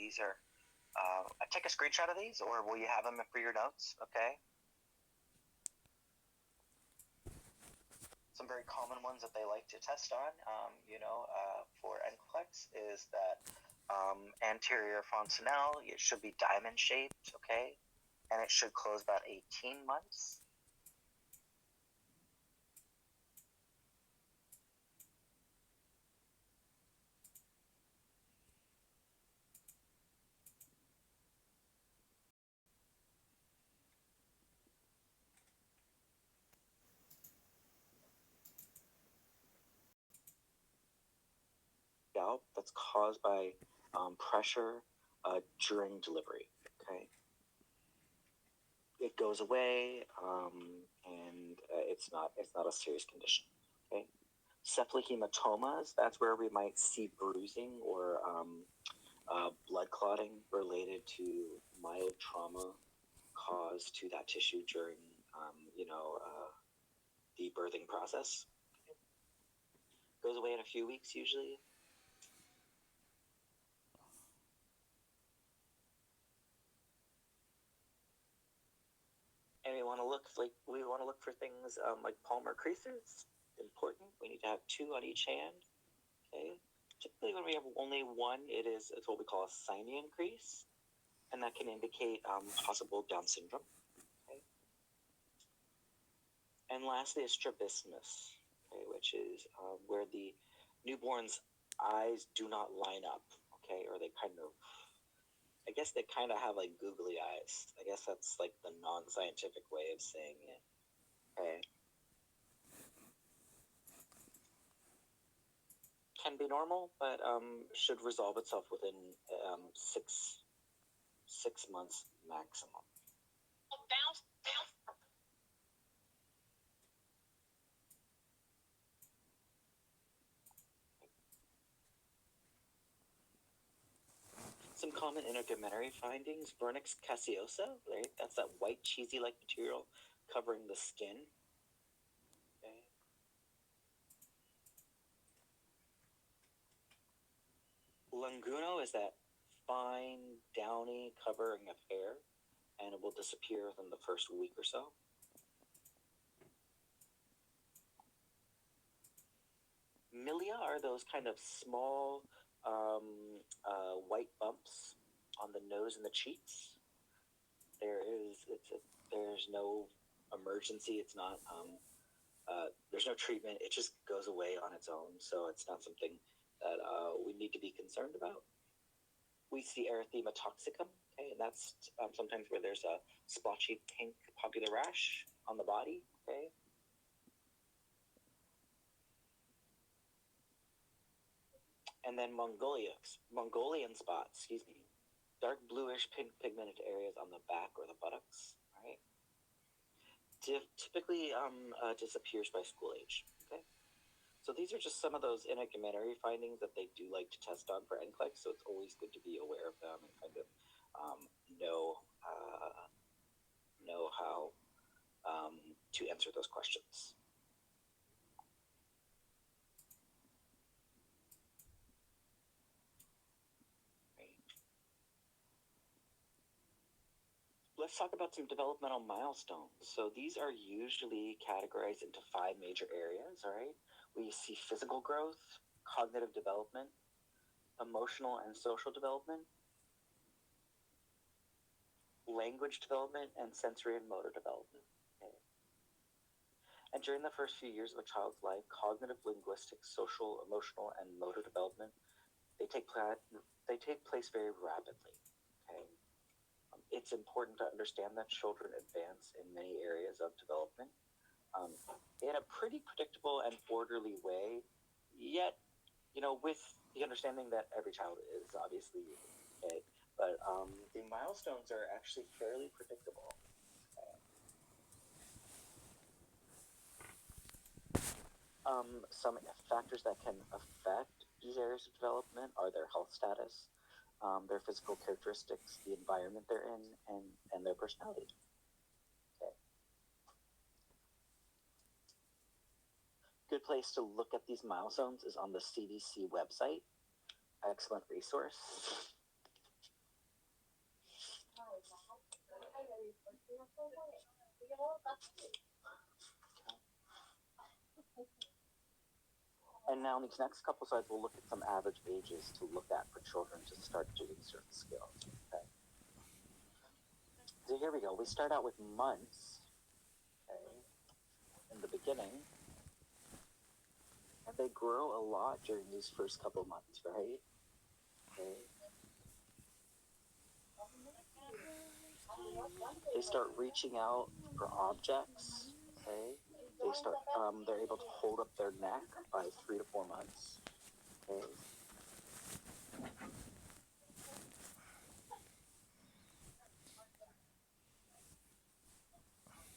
These are, take a screenshot of these, or will you have them for your notes? Okay. Some very common ones that they like to test on, for NCLEX is that anterior fontanelle, it should be diamond shaped, okay, and it should close about 18 months. Gout that's caused by pressure during delivery. Okay, it goes away, and it's not a serious condition. Okay, cephalehematomas, that's where we might see bruising or blood clotting related to mild trauma caused to that tissue during the birthing process. Goes away in a few weeks usually. And we want to look for things like palmar creases. Important. We need to have 2 on each hand. Okay. Typically, when we have only one, it's what we call a Simeon crease, and that can indicate possible Down syndrome. Okay. And lastly, is strabismus, okay, which is where the newborn's eyes do not line up. Okay, or they kind of have like googly eyes. I guess that's like the non-scientific way of saying it. Okay. Can be normal, but should resolve itself within 6 months maximum. Some common integumentary findings: vernix caseosa, right? That's that white cheesy-like material covering the skin. Okay. Languno is that fine, downy covering of hair, and it will disappear within the first week or so. Milia are those kind of small white bumps on the nose and the cheeks. There's no emergency. It's not. There's no treatment. It just goes away on its own. So it's not something that we need to be concerned about. We see erythema toxicum. Okay, and that's sometimes where there's a splotchy pink popular rash on the body. Okay. And then Mongolian spots, dark bluish pink pigmented areas on the back or the buttocks, right? Typically disappears by school age, okay? So these are just some of those integumentary findings that they do like to test on for NCLEX, so it's always good to be aware of them and kind of know how to answer those questions. Let's talk about some developmental milestones. So these are usually categorized into 5 major areas, all right? We see physical growth, cognitive development, emotional and social development, language development, and sensory and motor development. Okay. And during the first few years of a child's life, cognitive, linguistic, social, emotional, and motor development, they take place very rapidly. Okay. It's important to understand that children advance in many areas of development in a pretty predictable and orderly way, yet, with the understanding that every child is obviously unique, okay? But the milestones are actually fairly predictable. Some factors that can affect these areas of development are their health status, their physical characteristics, the environment they're in, and their personality. Okay. Good place to look at these milestones is on the CDC website. Excellent resource. And now in these next couple slides, we'll look at some average ages to look at for children to start doing certain skills. Okay. So here we go. We start out with months, okay, in the beginning, and they grow a lot during these first couple months, right? Okay. They start reaching out for objects. Okay. They're able to hold up their neck by 3 to 4 months. Okay.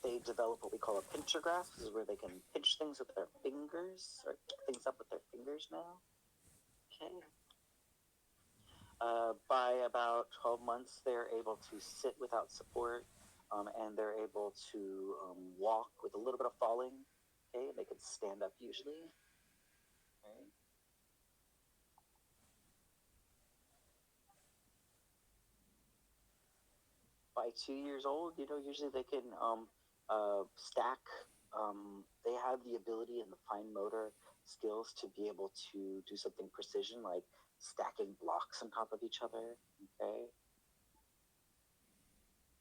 They develop what we call a pincher grasp. This is where they can pinch things with their fingers, or pick things up with their fingers now. Okay. By about 12 months, they're able to sit without support, and they're able to walk with a little bit of falling. Okay, they can stand up usually. Okay. By 2 years old, usually they can stack. They have the ability and the fine motor skills to be able to do something precision, like stacking blocks on top of each other. Okay.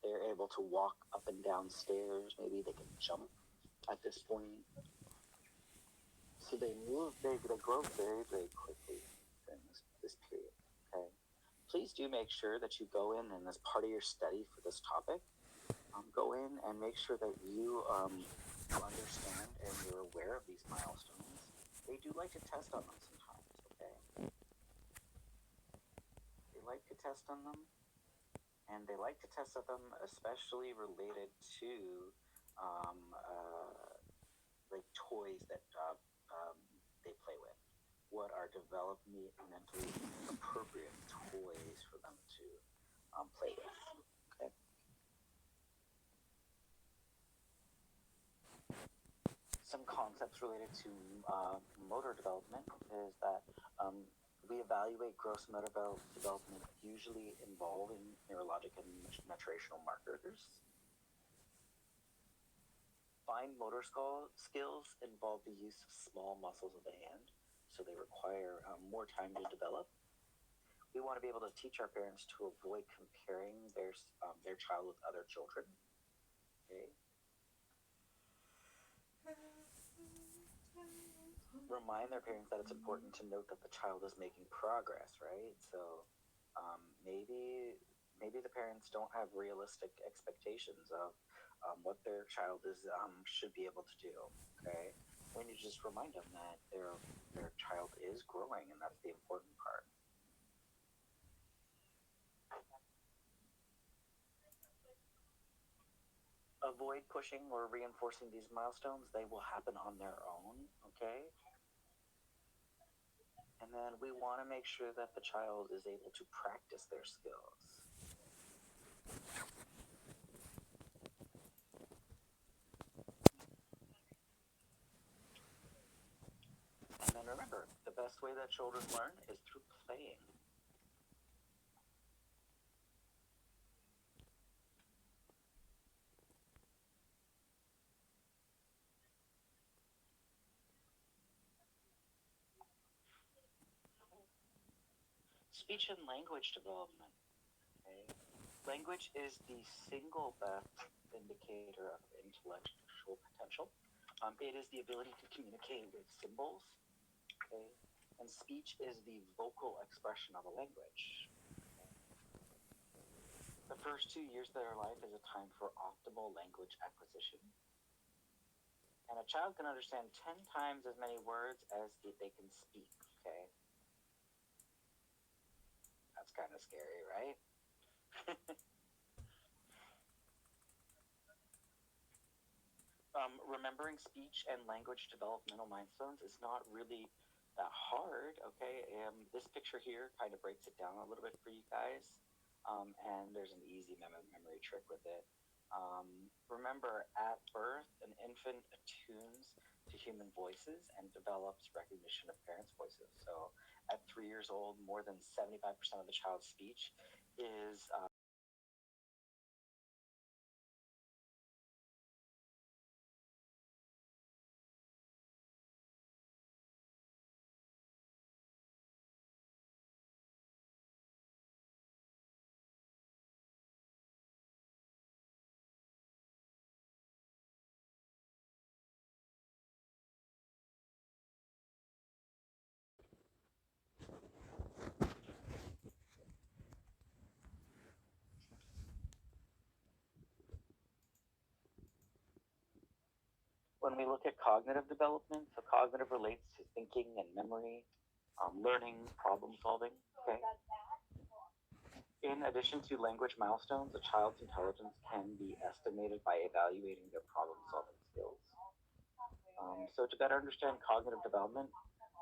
They're able to walk up and down stairs. Maybe they can jump at this point. So they grow very, very quickly during this period. Okay. Please do make sure that you go in and as part of your study for this topic, go in and make sure that you understand and you're aware of these milestones. They do like to test on them sometimes, okay? They like to test on them, and they like to test on them especially related to like toys that they play with. What are developmentally appropriate toys for them to play with, okay? Some concepts related to motor development is that we evaluate gross motor development usually involving neurologic and maturational markers. Fine motor skills involve the use of small muscles of the hand, so they require more time to develop. We want to be able to teach our parents to avoid comparing their child with other children. Okay. Remind their parents that it's important to note that the child is making progress, right? So maybe the parents don't have realistic expectations of what their child should be able to do. Okay, we need to just remind them that their child is growing, and that's the important part. Avoid pushing or reinforcing these milestones. They will happen on their own. Okay. And then we want to make sure that the child is able to practice their skills. And then remember, the best way that children learn is through playing. Speech and language development. Okay? Language is the single best indicator of intellectual potential. It is the ability to communicate with symbols. Okay? And speech is the vocal expression of a language. Okay? The first 2 years of their life is a time for optimal language acquisition. And a child can understand 10 times as many words as they can speak. Okay? That's kind of scary, right? Remembering speech and language developmental milestones is not really that hard, okay? This picture here kind of breaks it down a little bit for you guys, and there's an easy memory trick with it. Remember, at birth, an infant attunes to human voices and develops recognition of parents' voices. So at 3 years old, more than 75% of the child's speech is when we look at cognitive development, so cognitive relates to thinking and memory, learning, problem solving. Okay. In addition to language milestones, a child's intelligence can be estimated by evaluating their problem solving skills. So to better understand cognitive development,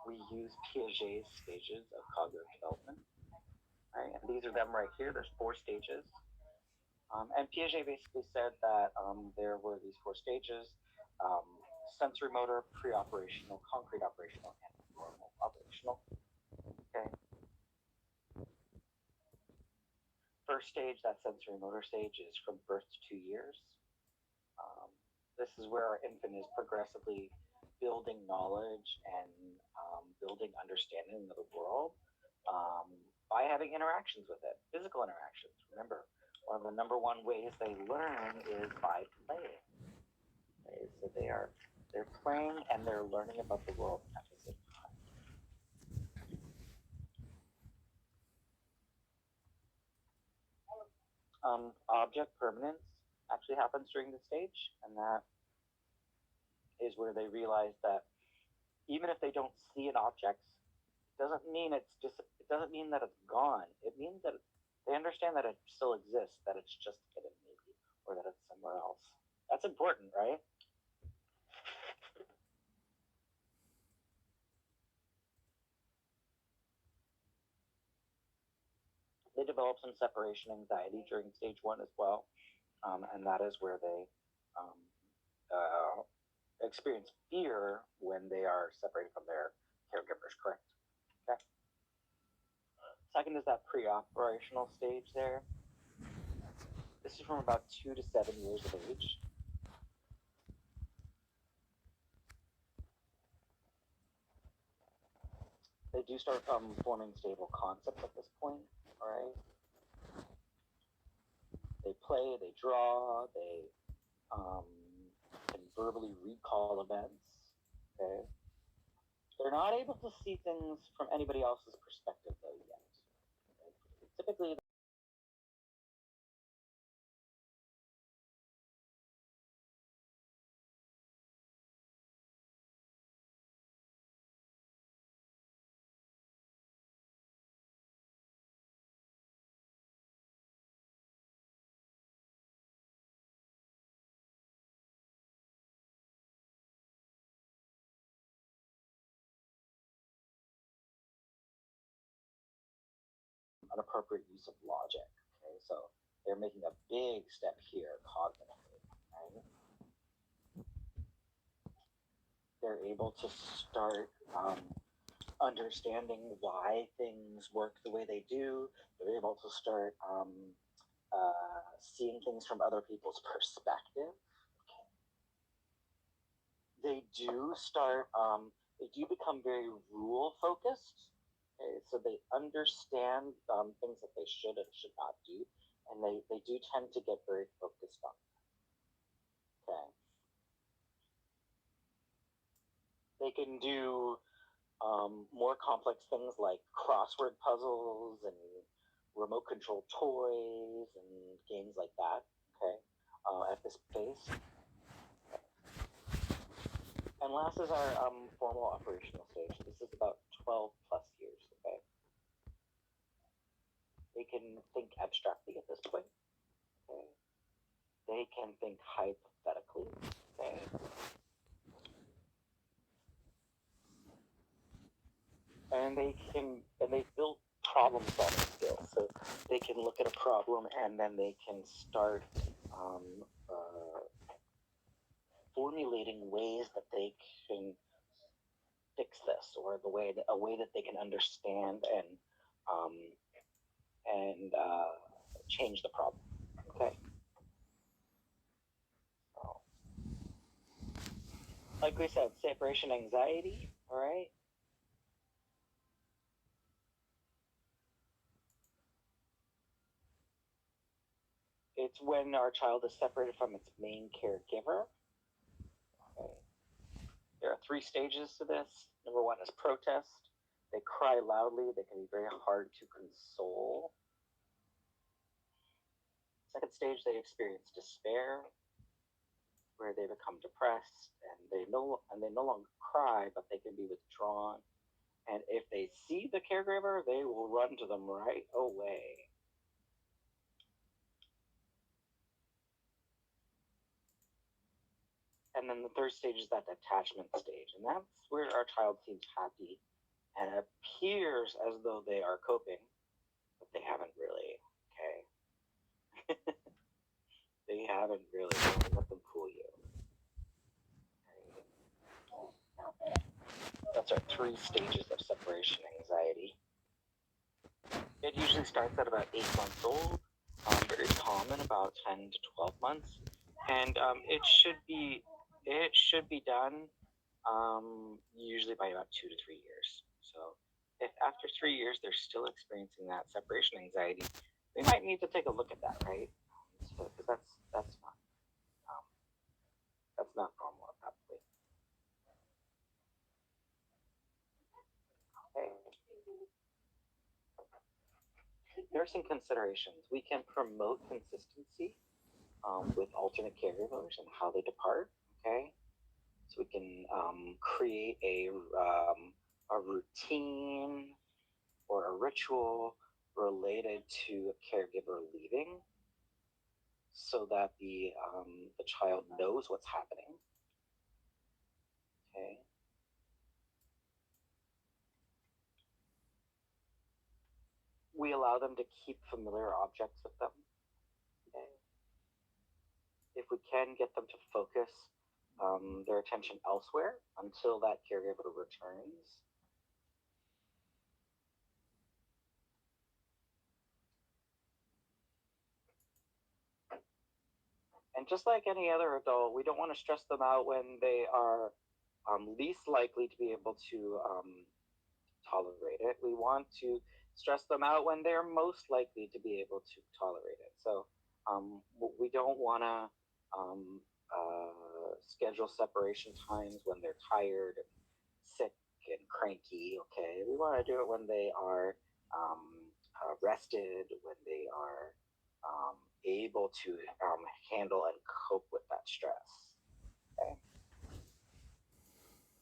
we use Piaget's stages of cognitive development. Right? And these are them right here. There's 4 stages. And Piaget basically said that there were these 4 stages: sensory motor, pre-operational, concrete operational, and formal operational. Okay. First stage, that sensory motor stage, is from birth to 2 years. This is where our infant is progressively building knowledge and building understanding of the world by having interactions with it, physical interactions. Remember, one of the number 1 ways they learn is by playing. Okay? So they're playing and they're learning about the world at the same time. Object permanence actually happens during this stage, and that is where they realize that even if they don't see an object, it doesn't mean that it's gone. It means that they understand that it still exists, that it's just hidden maybe, or that it's somewhere else. That's important, right? They develop some separation anxiety during stage 1 as well, and that is where they experience fear when they are separated from their caregivers, correct? Okay. Second is that pre-operational stage there. This is from about 2 to 7 years of age. They do start forming stable concepts at this point, all right? They play, they draw, they can verbally recall events, okay? They're not able to see things from anybody else's perspective, though, yet. Okay? Typically, an appropriate use of logic, okay? So they're making a big step here cognitively, right? They're able to start understanding why things work the way they do. They're able to start seeing things from other people's perspective. They do become very rule focused. Okay, so they understand things that they should and should not do, and they do tend to get very focused on that. Okay. They can do more complex things like crossword puzzles and remote control toys and games like that. Okay, at this pace. And last is our formal operational stage. This is about 12 plus years. Okay, they can think abstractly at this point. Okay, they can think hypothetically. Okay. And they build problem solving skills. So they can look at a problem and then they can start formulating ways that they can fix this, or a way that they can understand and change the problem. Okay. So, like we said, separation anxiety. All right. It's when our child is separated from its main caregiver. Okay. There are 3 stages to this. Number 1 is protest. They cry loudly. They can be very hard to console. Second stage, they experience despair. where they become depressed and they no longer cry, but they can be withdrawn. And if they see the caregiver, they will run to them right away. And then the third stage is that attachment stage, and that's where our child seems happy and appears as though they are coping, but they haven't really, okay? They haven't really. Don't let them fool you. Okay? That's our 3 stages of separation anxiety. It usually starts at about 8 months old, very common about 10 to 12 months, and it should be done usually by about 2 to 3 years. So if after 3 years they're still experiencing that separation anxiety, we might need to take a look at that, right? Because that's not normal at that point. Okay. Nursing considerations. We can promote consistency with alternate caregivers and how they depart. Okay, so we can create a routine or a ritual related to a caregiver leaving, so that the child knows what's happening. Okay. We allow them to keep familiar objects with them. Okay. If we can get them to focus their attention elsewhere until that caregiver returns. And just like any other adult, we don't want to stress them out when they are least likely to be able to tolerate it. We want to stress them out when they're most likely to be able to tolerate it. So we don't want to schedule separation times when they're tired and sick and cranky. Okay, we want to do it when they are rested, when they are able to handle and cope with that stress. Okay.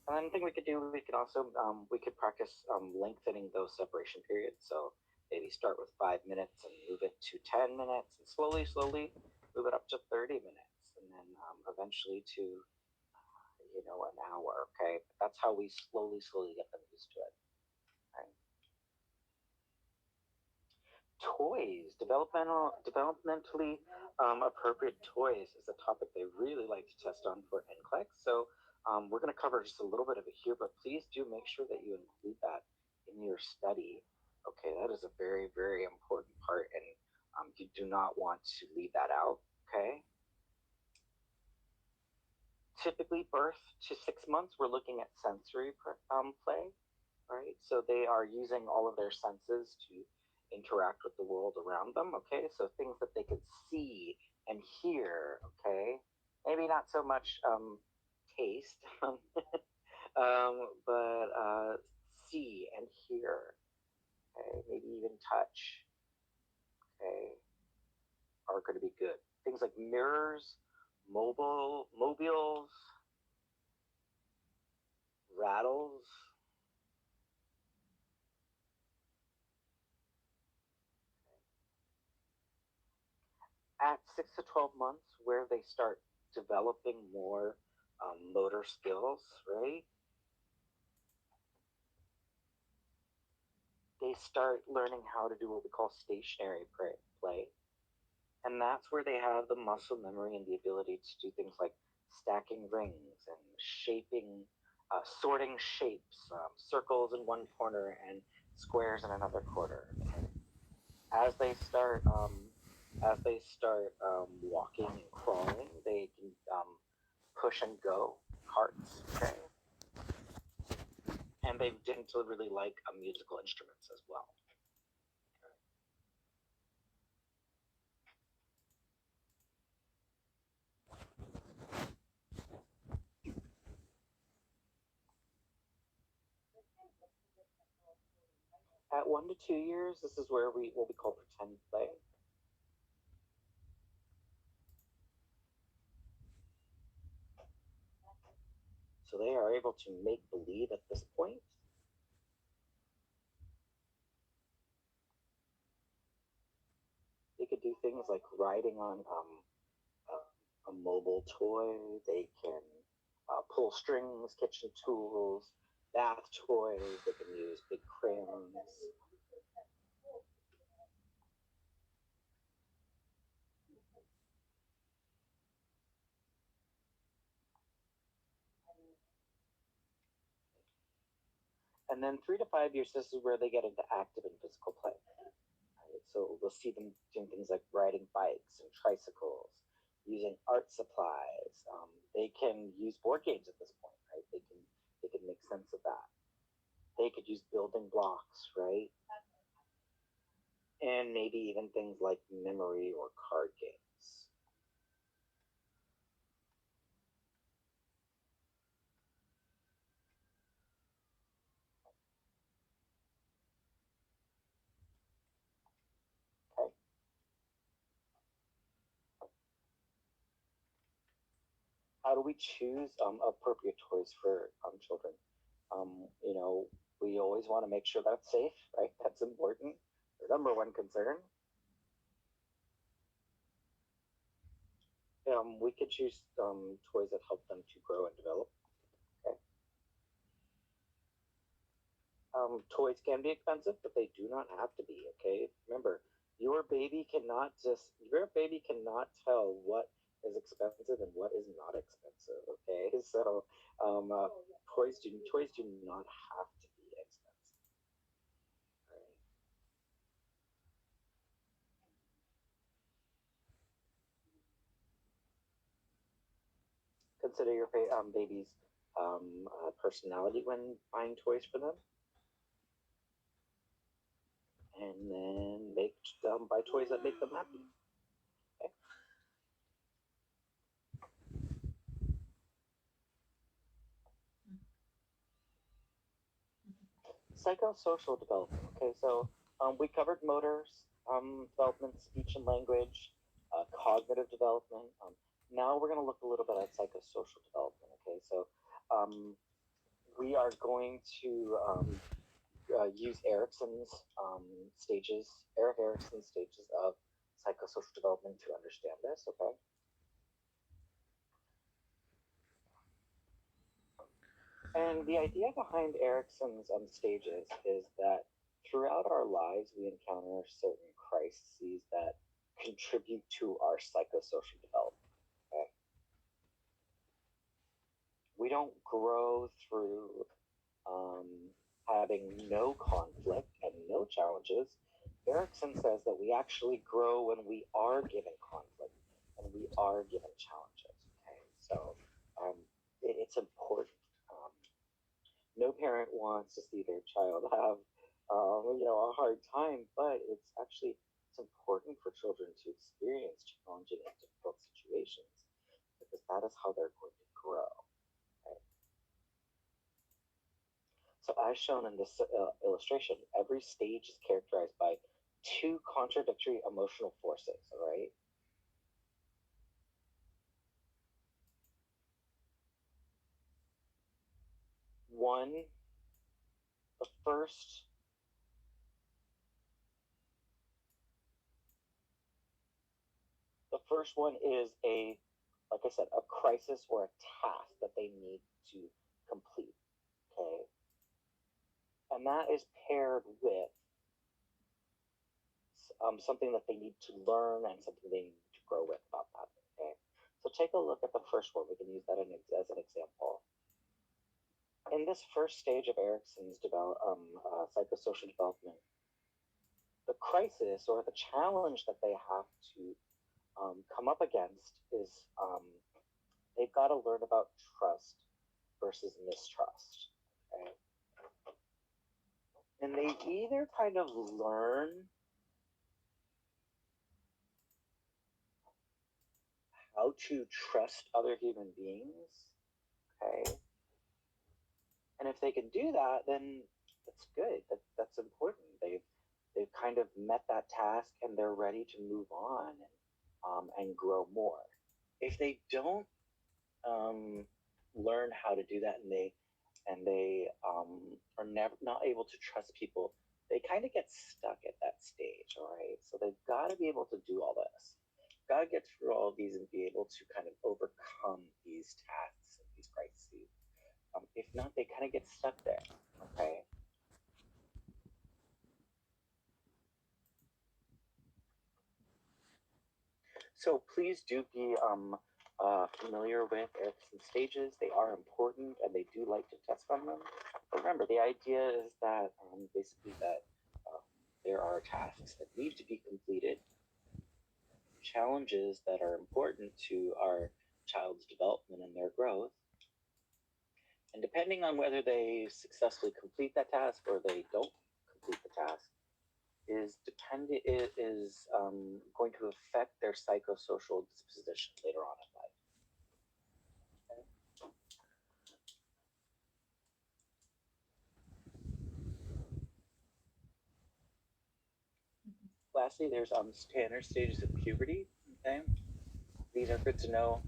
And then I think we could do, we could also, we could practice lengthening those separation periods. So maybe start with 5 minutes and move it to 10 minutes and slowly move it up to 30 minutes. And then eventually to, an hour. Okay. But that's how we slowly get them used to it. Okay. Toys, developmentally appropriate toys is a topic they really like to test on for NCLEX. So we're going to cover just a little bit of it here, but please do make sure that you include that in your study. Okay, that is a very, very important part, and you do not want to leave that out. Okay. Typically, birth to 6 months, we're looking at sensory play, right? So they are using all of their senses to interact with the world around them. Okay, so things that they can see and hear. Okay, maybe not so much taste, but see and hear. Okay, maybe even touch. Okay, are going to be good. Things like mirrors, mobiles, rattles. At 6 to 12 months, where they start developing more motor skills, right? They start learning how to do what we call stationary play. And that's where they have the muscle memory and the ability to do things like stacking rings and shaping, sorting shapes, circles in one corner and squares in another corner. As they start walking and crawling, they can push and go carts. Okay, and they didn't really like musical instruments as well. At 1 to 2 years, this is where what we call pretend play. So they are able to make believe at this point. They could do things like riding on a mobile toy. They can pull strings, kitchen tools, bath toys. They can use big crayons. And then 3 to 5 years, this is where they get into active and physical play. Right? So we'll see them doing things like riding bikes and tricycles, using art supplies. They can use board games at this point, right? They can make sense of that. They could use building blocks, right? And maybe even things like memory or card games. Okay. How do we choose appropriate toys for children? You know, we always want to make sure that's safe, right? That's important. The number one concern. We could choose toys that help them to grow and develop. Okay. Toys can be expensive, but they do not have to be. Okay. Remember, your baby cannot tell what is expensive and what is not expensive. Okay. So toys do not have to be expensive. Right. Consider your baby's personality when buying toys for them, and then buy toys that make them happy. Okay? Psychosocial development. Okay, so we covered motors, development, speech and language, cognitive development. Now we're going to look a little bit at psychosocial development. Okay, so we are going to use Erik Erikson's stages of psychosocial development to understand this. Okay. And the idea behind Erikson's stages is that throughout our lives, we encounter certain crises that contribute to our psychosocial development. Okay? We don't grow through um, having no conflict and no challenges. Erikson says that we actually grow when we are given conflict and we are given challenges. Okay, so it's important. No parent wants to see their child have a hard time, but it's important for children to experience challenging and difficult situations because that is how they're going to grow. Right? So as shown in this illustration, every stage is characterized by two contradictory emotional forces. All right. One, the first The first one is like I said, a crisis or a task that they need to complete. Okay. And that is paired with something that they need to learn and something they need to grow with about that. Okay. So take a look at the first one. We can use that as an example. In this first stage of Erikson's psychosocial development, the crisis or the challenge that they have to come up against is they've got to learn about trust versus mistrust. Okay? And they either kind of learn how to trust other human beings, okay? And if they can do that, then that's good. That's important. They've kind of met that task and they're ready to move on and grow more. If they don't learn how to do that, and they are never not able to trust people, they kind of get stuck at that stage. All right, so they've got to be able to do all this, got to get through all of these and be able to kind of overcome these tasks and these crises. If not, they kind of get stuck there. Okay. So please do be familiar with Erickson stages. They are important, and they do like to test on them. But remember, the idea is that basically that there are tasks that need to be completed, challenges that are important to our child's development and their growth. And depending on whether they successfully complete that task or they don't complete the task, is going to affect their psychosocial disposition later on in life. Okay? Lastly, there's standard stages of puberty. Okay, these are good to know.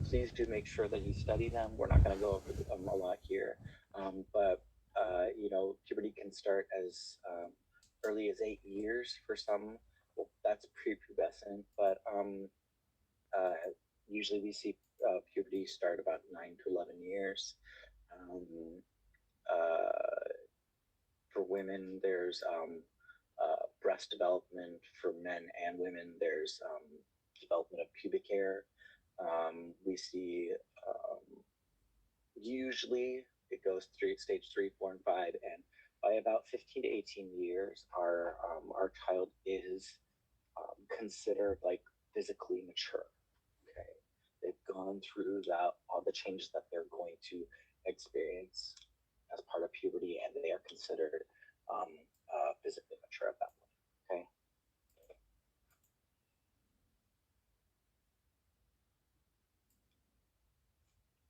Please do make sure that you study them. We're not going to go over a lot here, but puberty can start as early as 8 years for some. Well, that's prepubescent, but usually we see puberty start about 9 to 11 years. Um, uh, for women, there's breast development. For men and women, there's development of pubic hair. We see usually it goes through stage 3, 4, and 5, and by about 15 to 18 years, our child is considered like physically mature. Okay, they've gone through all the changes that they're going to experience as part of puberty, and they are considered physically mature at that point. Okay.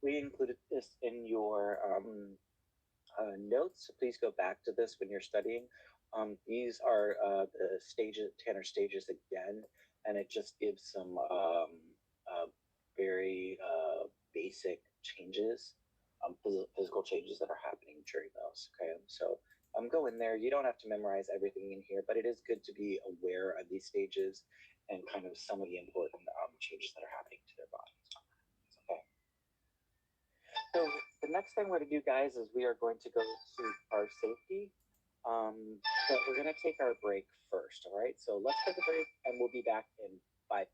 We included this in your notes, so please go back to this when you're studying. These are the stages, Tanner stages again, and it just gives some very basic changes, physical changes that are happening during those. Okay, so go in there. You don't have to memorize everything in here, but it is good to be aware of these stages and kind of some of the important changes that are happening to their bodies. Okay. So the next thing we're going to do, guys, is we are going to go to our safety. But we're going to take our break first. All right. So let's take a break, and we'll be back in 5.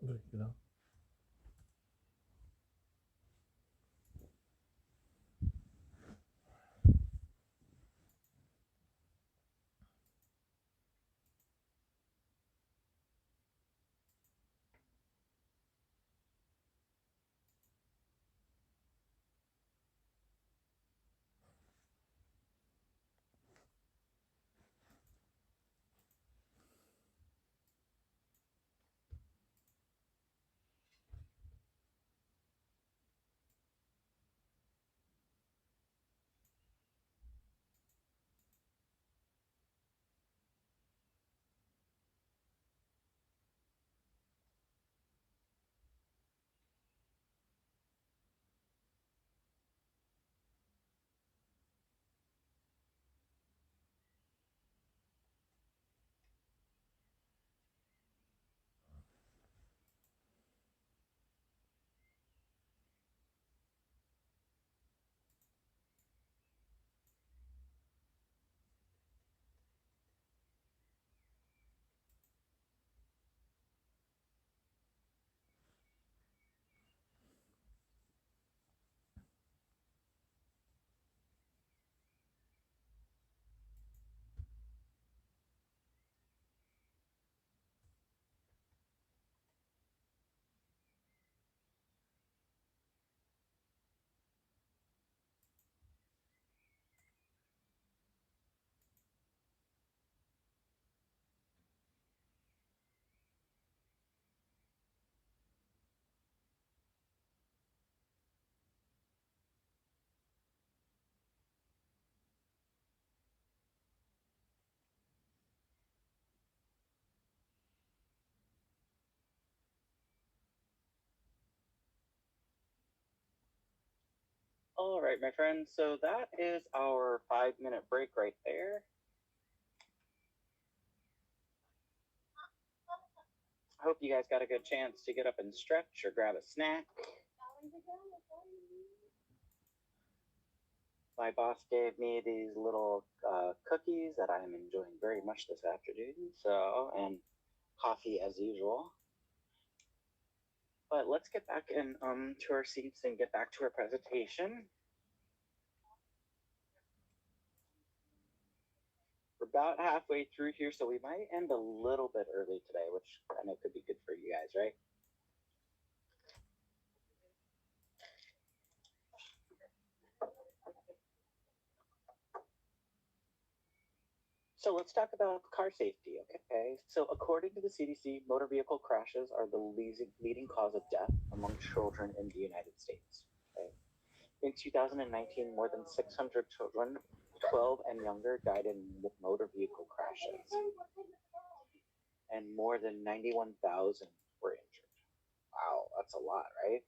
Break lang. All right, my friends. So that is our 5-minute break right there. I hope you guys got a good chance to get up and stretch or grab a snack. My boss gave me these little cookies that I'm enjoying very much this afternoon. So, and coffee as usual. But let's get back in to our seats and get back to our presentation. We're about halfway through here, so we might end a little bit early today, which I know could be good for you guys, right? So let's talk about car safety, okay? So according to the CDC, motor vehicle crashes are the leading cause of death among children in the United States. Okay? In 2019, more than 600 children, 12 and younger, died in motor vehicle crashes, and more than 91,000 were injured. Wow, that's a lot, right?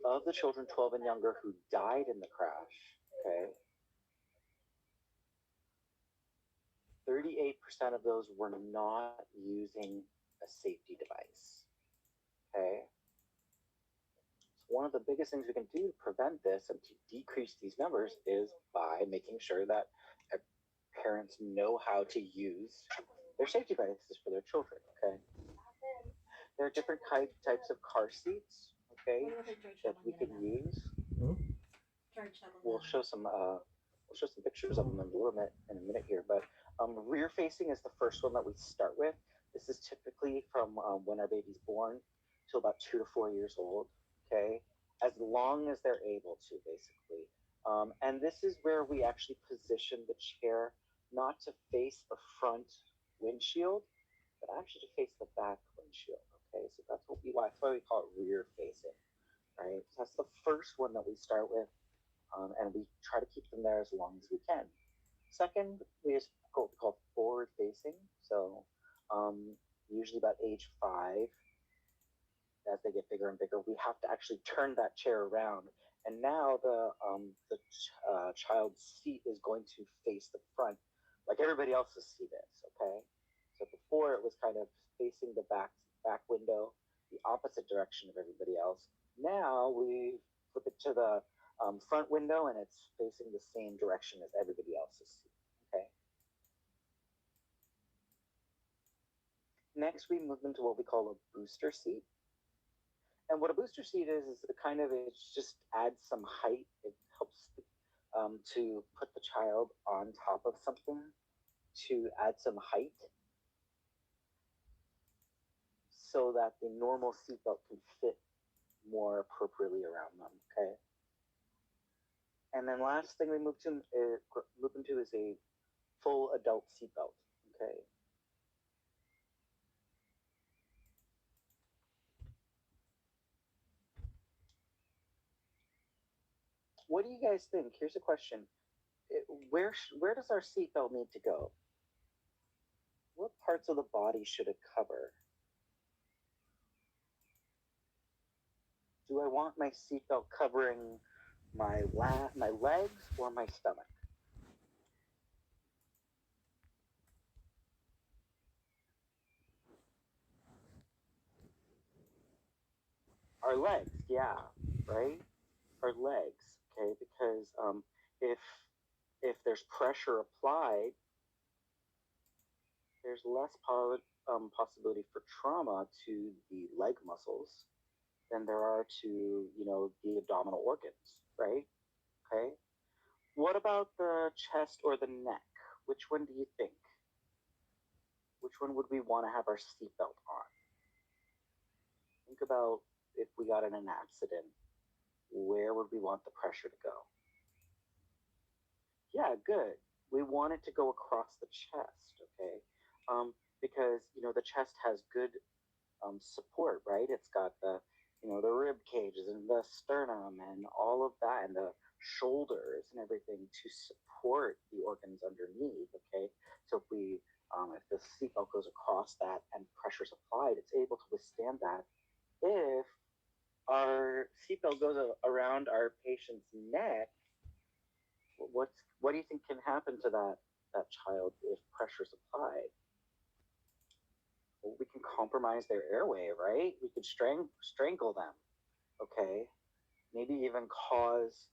Of the children 12 and younger who died in the crash, okay, 38% of those were not using a safety device. Okay. So one of the biggest things we can do to prevent this and to decrease these numbers is by making sure that parents know how to use their safety devices for their children. Okay. There are different types of car seats. Okay, that we can use. We'll show some pictures of them in a minute here. But rear facing is the first one that we start with. This is typically from when our baby's born till about 2 to 4 years old. Okay, as long as they're able to, basically. And this is where we actually position the chair not to face the front windshield, but actually to face the back windshield. Okay, so that's why we call it rear facing. Right, so that's the first one that we start with, and we try to keep them there as long as we can. Second, we just what we call forward facing. So usually about age 5, as they get bigger and bigger, we have to actually turn that chair around. And now the child's seat is going to face the front, like everybody else's seat is. Okay, so before it was kind of facing the back window, the opposite direction of everybody else. Now we flip it to the front window, and it's facing the same direction as everybody else's seat. Okay. Next, we move into what we call a booster seat. And what a booster seat is it kind of, it just adds some height. It helps to put the child on top of something to add some height so that the normal seatbelt can fit more appropriately around them, okay? And then last thing we move into is a full adult seatbelt, okay? What do you guys think? Here's a question. Where does our seatbelt need to go? What parts of the body should it cover? Do I want my seatbelt covering my legs or my stomach? Our legs, yeah, right? Our legs, okay? Because if there's pressure applied, there's less possibility for trauma to the leg muscles than there are to the abdominal organs, right? Okay. What about the chest or the neck? Which one do you think? Which one would we want to have our seatbelt on? Think about if we got in an accident, where would we want the pressure to go? Yeah, good. We want it to go across the chest, okay? Because the chest has good support, right? It's got the rib cages and the sternum and all of that, and the shoulders and everything to support the organs underneath. Okay, so if the seatbelt goes across that and pressure's applied, it's able to withstand that. If our seatbelt goes around our patient's neck, what do you think can happen to that child if pressure's applied? We can compromise their airway, right? We could strangle them, okay? Maybe even cause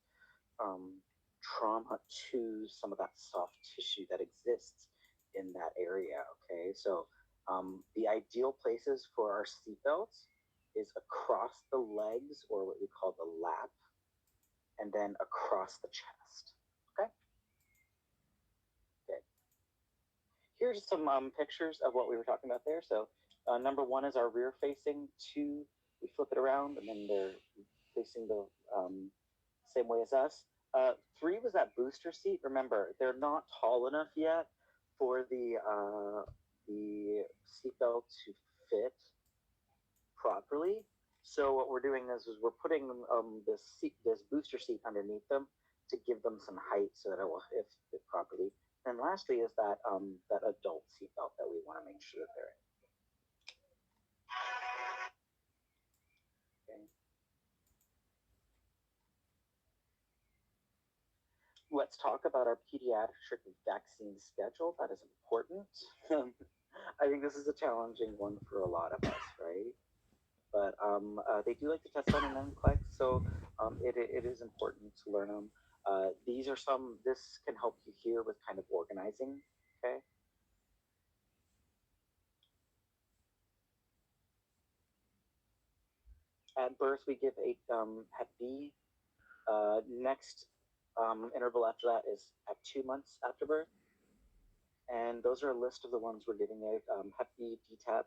trauma to some of that soft tissue that exists in that area, okay? So the ideal places for our seatbelts is across the legs, or what we call the lap, and then across the chest, okay? Okay. Here's some pictures of what we were talking about there. So number one is our rear facing. Two, we flip it around and then they're facing the same way as us. Three was that booster seat. Remember, they're not tall enough yet for the seatbelt to fit properly. So what we're doing is we're putting this booster seat underneath them to give them some height so that it will fit properly. And lastly is that adult seatbelt that we want to make sure that they're in. Okay. Let's talk about our pediatric vaccine schedule. That is important. I think this is a challenging one for a lot of us, right? But they do like to test on an NCLEX, so it is important to learn them. This can help you here with kind of organizing, okay? At birth, we give Hep B. Next interval after that is at 2 months after birth. And those are a list of the ones we're giving out. Hep B, DTaP,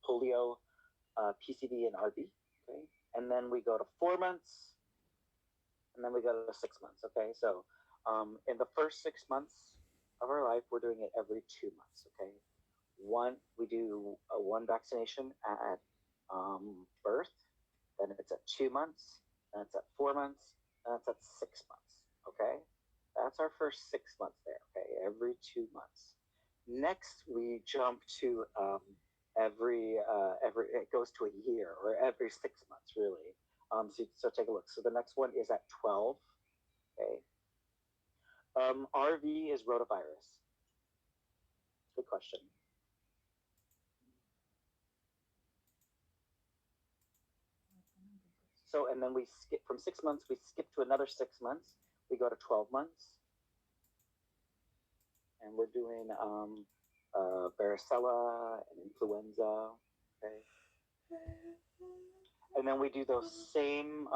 polio, PCV, and RB, okay? And then we go to 4 months, and then we go to 6 months, okay? So in the first 6 months of our life, we're doing it every 2 months, okay? We do one vaccination at birth, then it's at 2 months, then it's at 4 months, then it's at 6 months, okay? That's our first 6 months there, okay? Every 2 months. Next, we jump to every it goes to a year, or every 6 months, really. So take a look. So the next one is at 12, okay? RV is rotavirus. Good question. So, and then we skip from 6 months, we skip to another 6 months. We go to 12 months. And we're doing varicella and influenza. Okay. And then we do those same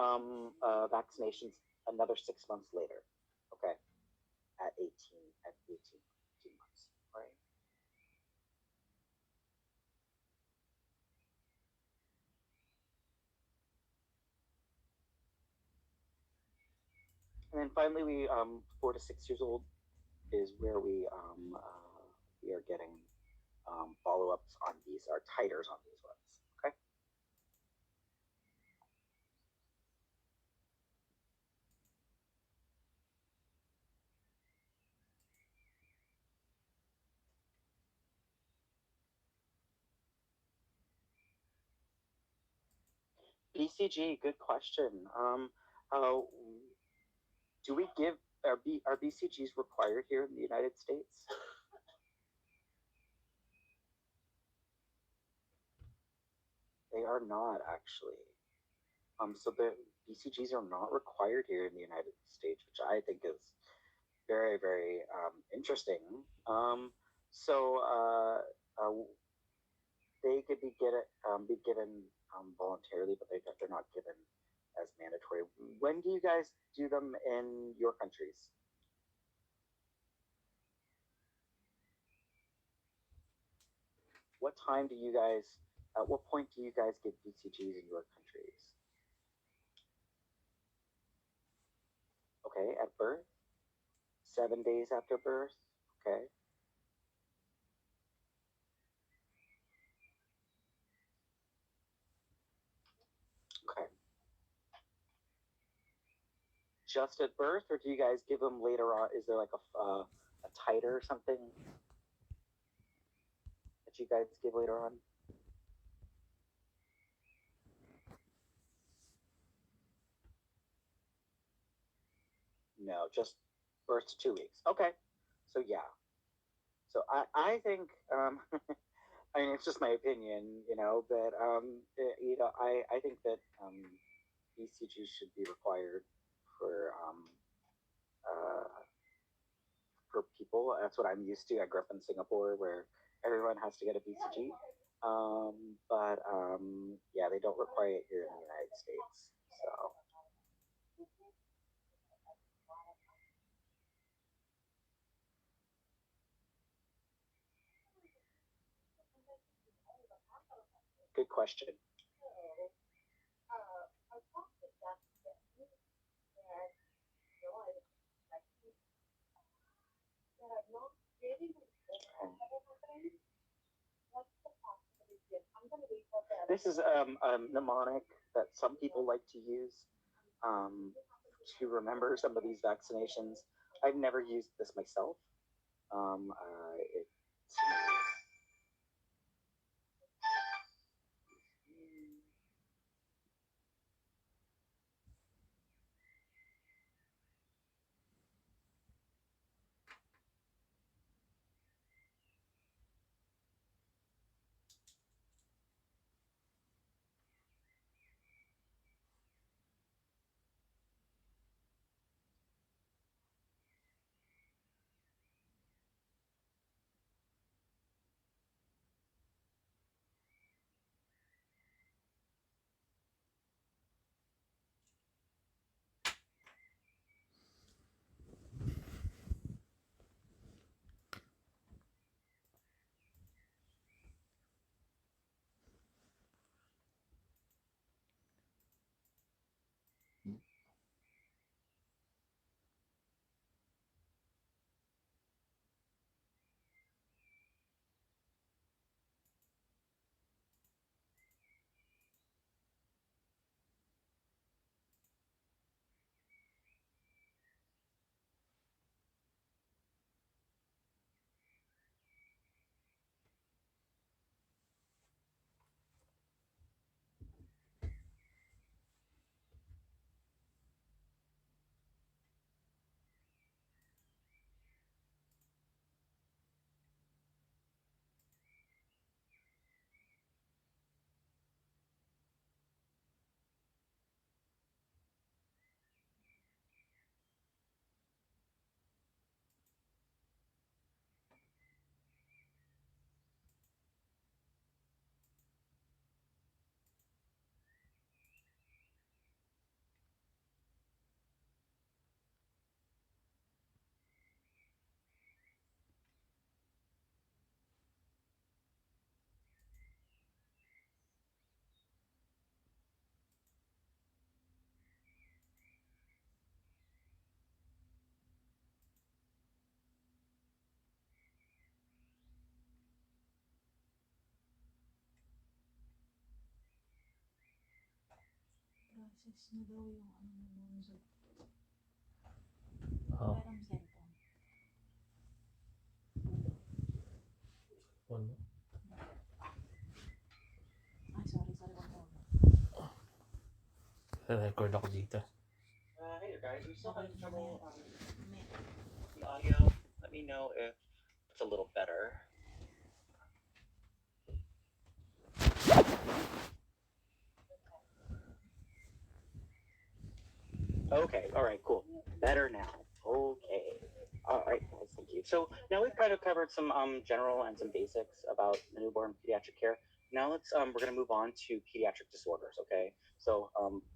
vaccinations another 6 months later. Okay. At 18 months. Right. And then finally, we 4 to 6 years old is where we are getting follow-ups on these, our titers on these ones. Okay. BCG, good question. Do we give are BCGs required here in the United States? They are not actually. So the BCGs are not required here in the United States, which I think is very, very interesting. So they could be given voluntarily, but they're not given as mandatory. When do you guys do them in your countries? What time do you guys? At what point do you guys give BCGs in your countries? Okay, at birth, 7 days after birth. Okay. Okay. Just at birth, or do you guys give them later on? Is there like a titer or something that you guys give later on? No, just birth to 2 weeks. Okay. So yeah. So I think I mean it's just my opinion, but I think that BCG should be required for uh, for people. That's what I'm used to. I grew up in Singapore where everyone has to get a BCG. But yeah, they don't require it here in the United States. So good question. This is a mnemonic that some people like to use um, to remember some of these vaccinations. I've never used this myself. It's access na daw yung ano mo sa Oh, parang cellphone. ano? Ay, sorry, wag mo. Record ako dito. Hey there, guys. We still Okay, having trouble mamaya. the audio. Let me know if it's a little better. Okay, all right, cool. Better now. Okay. All right, guys, thank you. So now we've kind of covered some general and some basics about newborn pediatric care. Now we're gonna move on to pediatric disorders. Okay. So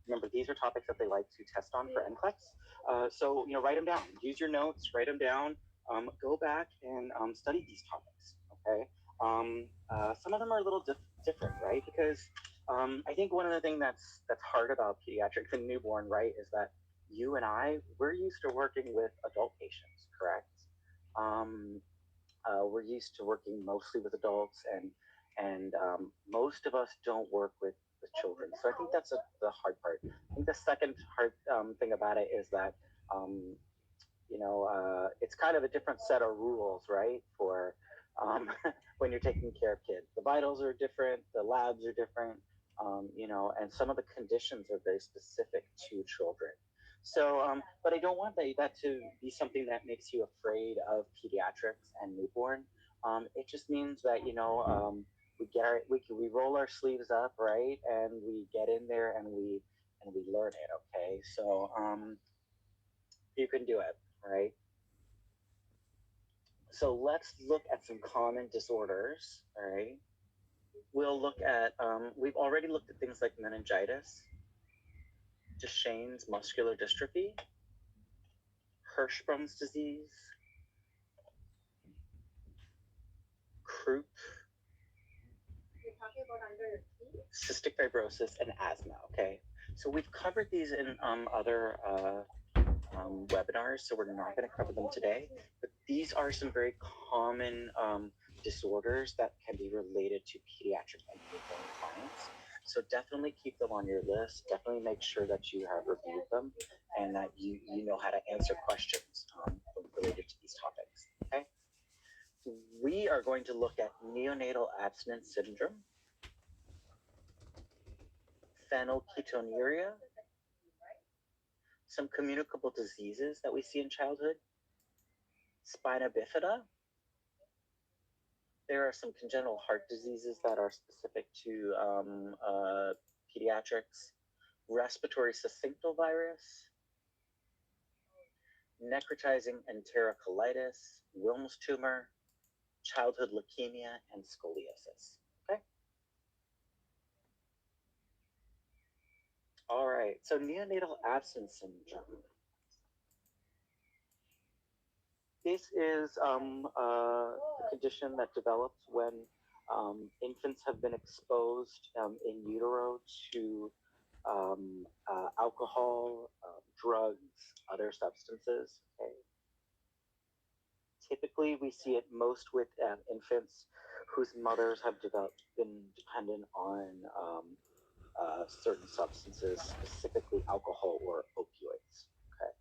remember, these are topics that they like to test on for NCLEX. So write them down. Use your notes. Write them down. Go back and study these topics. Okay. Some of them are a little different, right? Because I think one of the things that's hard about pediatrics and newborn, right, is that you and we're used to working with adult patients, correct? We're used to working mostly with adults, and most of us don't work with children. So I think that's the hard part. I think the second hard thing about it is that um, it's kind of a different set of rules, right? For when you're taking care of kids, the vitals are different, the labs are different, and some of the conditions are very specific to children. So, but I don't want that to be something that makes you afraid of pediatrics and newborn. It just means that we roll our sleeves up, right, and we get in there and we learn it. Okay, so you can do it, right? So let's look at some common disorders. All right, we'll look at we've already looked at things like meningitis, Duchenne's muscular dystrophy, Hirschsprung's disease, croup, cystic fibrosis, and asthma. Okay, so we've covered these in other webinars, so we're not going to cover them today. But these are some very common disorders that can be related to pediatric and newborn clients. So definitely keep them on your list. Definitely make sure that you have reviewed them and that you know how to answer questions related to these topics. Okay. We are going to look at neonatal abstinence syndrome, phenylketonuria, some communicable diseases that we see in childhood, spina bifida. There are some congenital heart diseases that are specific to pediatrics, respiratory syncytial virus, necrotizing enterocolitis, Wilms tumor, childhood leukemia, and scoliosis. Okay. All right. So neonatal abstinence syndrome. This is a condition that develops when infants have been exposed in utero to alcohol, drugs, other substances. Okay. Typically, we see it most with infants whose mothers have been dependent on certain substances, specifically alcohol or opioids. Okay.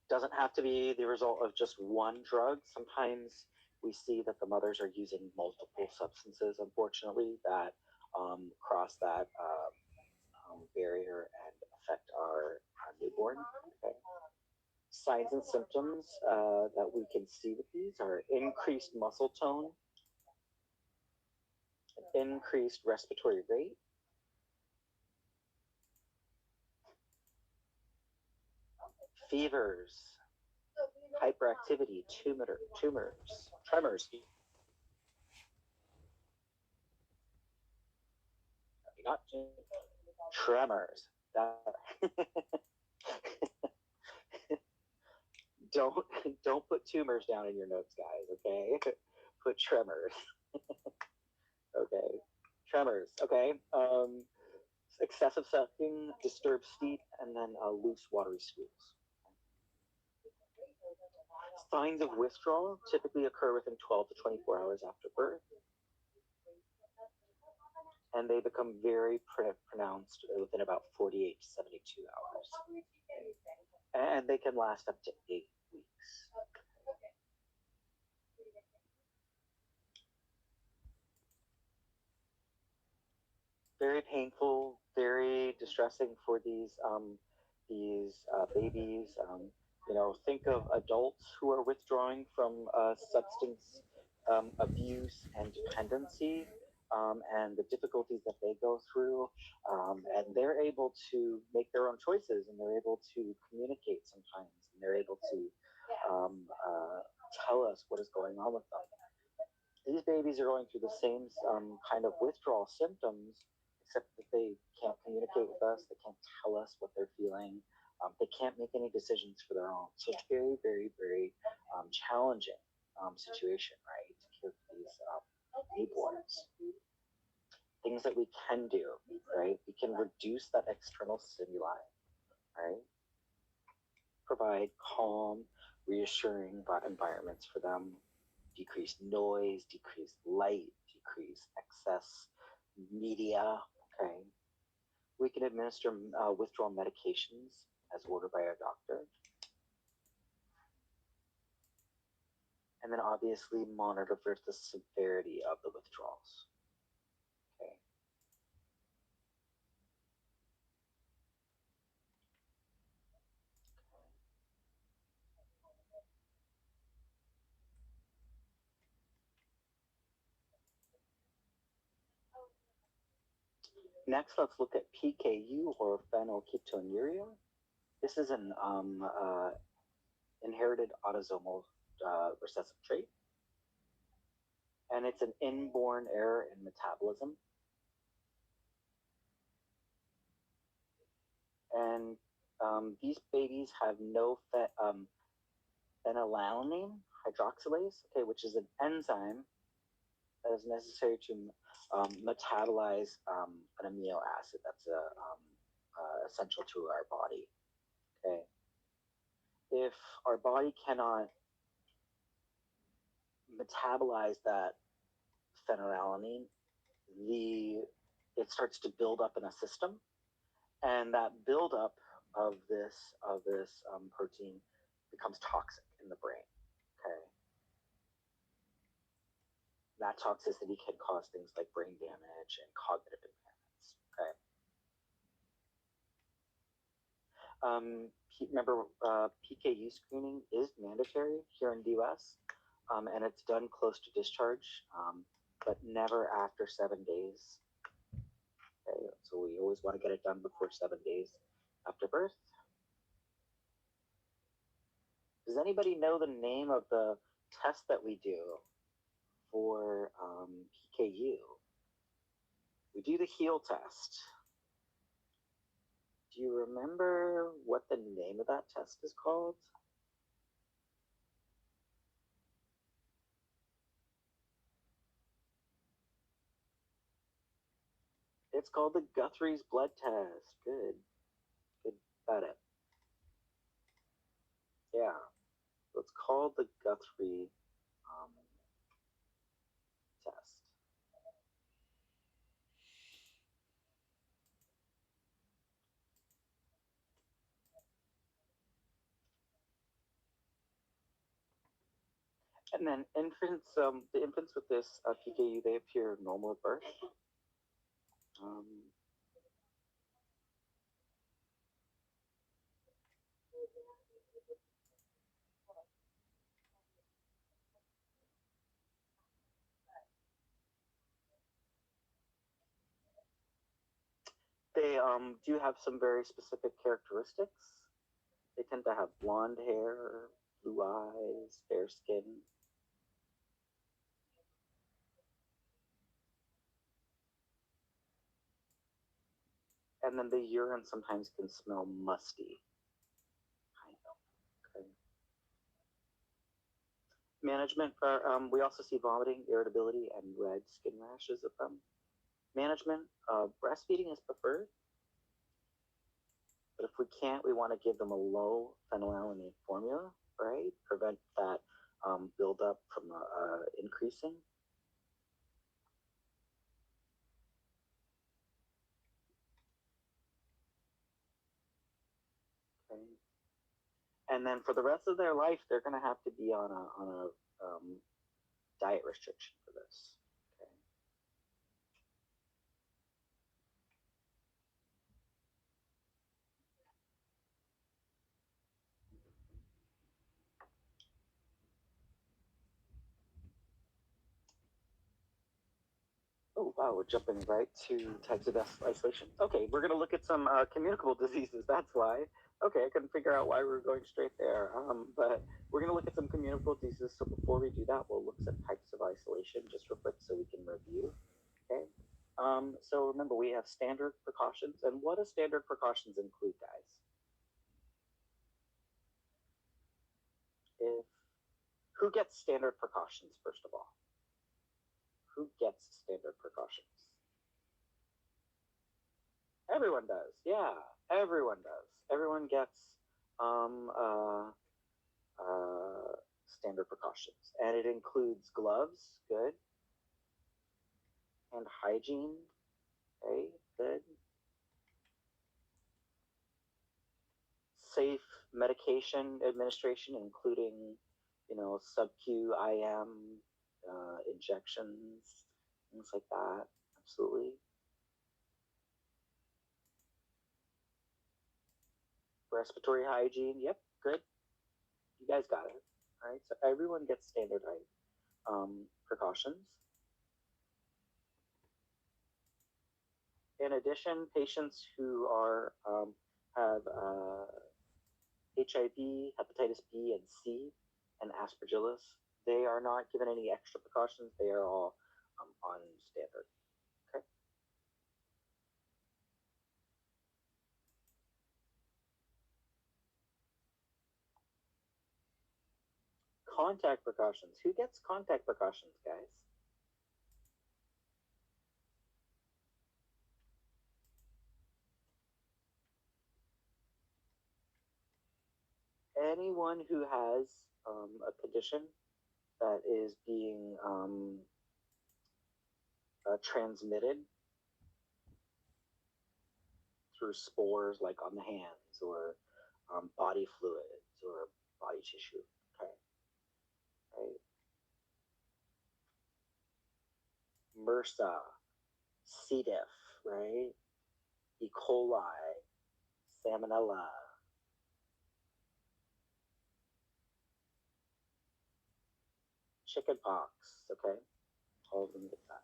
Doesn't have to be the result of just one drug. Sometimes we see that the mothers are using multiple substances, unfortunately, that cross that barrier and affect our newborn. Okay. Signs and symptoms that we can see with these are increased muscle tone, increased respiratory rate, fevers, hyperactivity, tremors, not tremors. don't don't put tumors down in your notes, guys. Okay, put tremors. Okay, tremors. Okay, excessive sucking, disturbed sleep, and then loose watery stools. Signs of withdrawal typically occur within 12 to 24 hours after birth. and they become very pronounced within about 48 to 72 hours. And they can last up to 8 weeks. Very painful, very distressing for these babies. Think of adults who are withdrawing from substance abuse and dependency, and the difficulties that they go through, and they're able to make their own choices, and they're able to communicate sometimes, and they're able to tell us what is going on with them. These babies are going through the same kind of withdrawal symptoms, except that they can't communicate with us. They can't tell us what they're feeling. They can't make any decisions for their own. So it's very, very, very challenging situation, right, to care for these newborns. Things that we can do, right? We can reduce that external stimuli, right? Provide calm, reassuring environments for them. Decrease noise, decrease light, decrease excess media. Okay. We can administer withdrawal medications as ordered by our doctor. And then obviously monitor for the severity of the withdrawals. Okay. Next, let's look at PKU, or phenylketonuria. This is an inherited autosomal recessive trait, and it's an inborn error in metabolism. And these babies have no phenylalanine hydroxylase, okay, which is an enzyme that is necessary to metabolize an amino acid that's essential to our body. Okay, if our body cannot metabolize that phenylalanine, it starts to build up in a system, and that buildup of this protein becomes toxic in the brain. Okay, that toxicity can cause things like brain damage and cognitive impairments. Okay. Remember, PKU screening is mandatory here in the U.S., and it's done close to discharge, but never after 7 days. Okay, so we always want to get it done before 7 days after birth. Does anybody know the name of the test that we do for PKU? We do the HEAL test. Do you remember what the name of that test is called? It's called the Guthrie's blood test. Good. Good about it. Yeah. So it's called the Guthrie test. And then infants, the infants with this PKU, they appear normal at birth. They do have some very specific characteristics. They tend to have blonde hair, blue eyes, fair skin. And then the urine sometimes can smell musty. Okay. Management, we also see vomiting, irritability, and red skin rashes of them. Management, breastfeeding is preferred. But if we can't, we want to give them a low phenylalanine formula, right? Prevent that buildup from increasing. And then for the rest of their life, they're going to have to be on a diet restriction for this. Okay. Oh, wow, we're jumping right to types of isolation. Okay, we're going to look at some communicable diseases. That's why. Okay, I couldn't figure out why we were going straight there. But we're going to look at some communicable diseases. So before we do that, we'll look at types of isolation just real quick so we can review. Okay. So remember, we have standard precautions. And what do standard precautions include, guys? Who gets standard precautions, first of all? Who gets standard precautions? Everyone does. Yeah, everyone does. Everyone gets standard precautions. And it includes gloves, good. And hygiene, okay, good. Safe medication administration, including, sub-Q, IM, injections, things like that. Absolutely. Respiratory hygiene, yep, good. You guys got it. All right, so everyone gets standard precautions. In addition, patients who have HIV, hepatitis B and C, and aspergillus, they are not given any extra precautions. They are all on standard. Okay. Contact precautions. Who gets contact precautions, guys? Anyone who has a condition that is being transmitted through spores, like on the hands or body fluids or body tissue. Okay, right. MRSA, C. diff, right? E. coli, salmonella. Chickenpox, okay? All of them get that.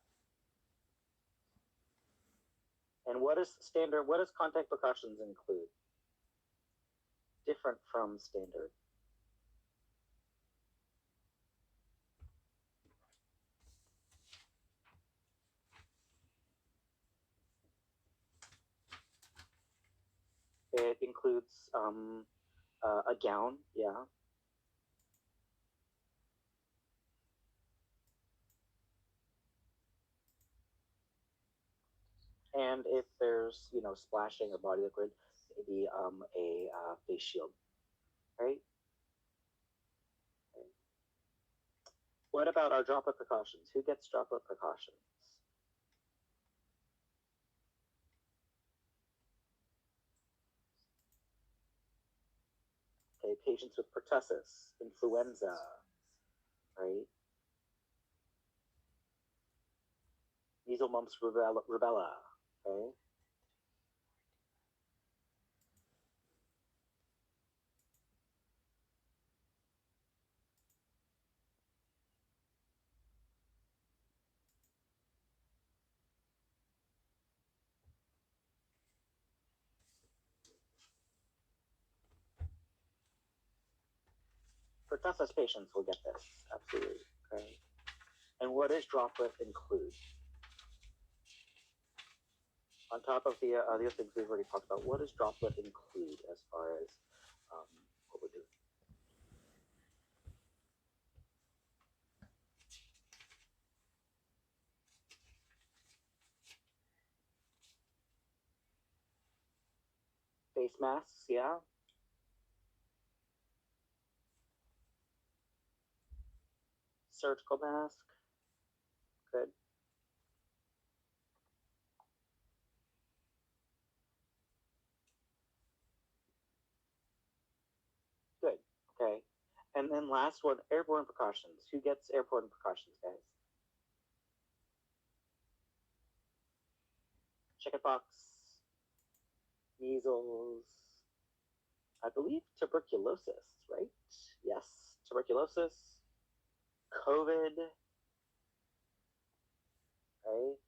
And what does contact precautions include? Different from standard. It includes a gown, yeah. And if there's, splashing of body liquid, maybe a face shield, right? Okay. What about our droplet precautions? Who gets droplet precautions? Okay, patients with pertussis, influenza, right? Measles, mumps, rubella, okay? Pertussis patients will get this, absolutely, okay? And what does droplet include? On top of the other things we've already talked about, what does droplet include as far as what we're doing? Face masks, yeah. Surgical mask, good. Good. And then last one, airborne precautions. Who gets airborne precautions, guys? Chickenpox, measles, I believe tuberculosis, right? Yes, tuberculosis, COVID, right?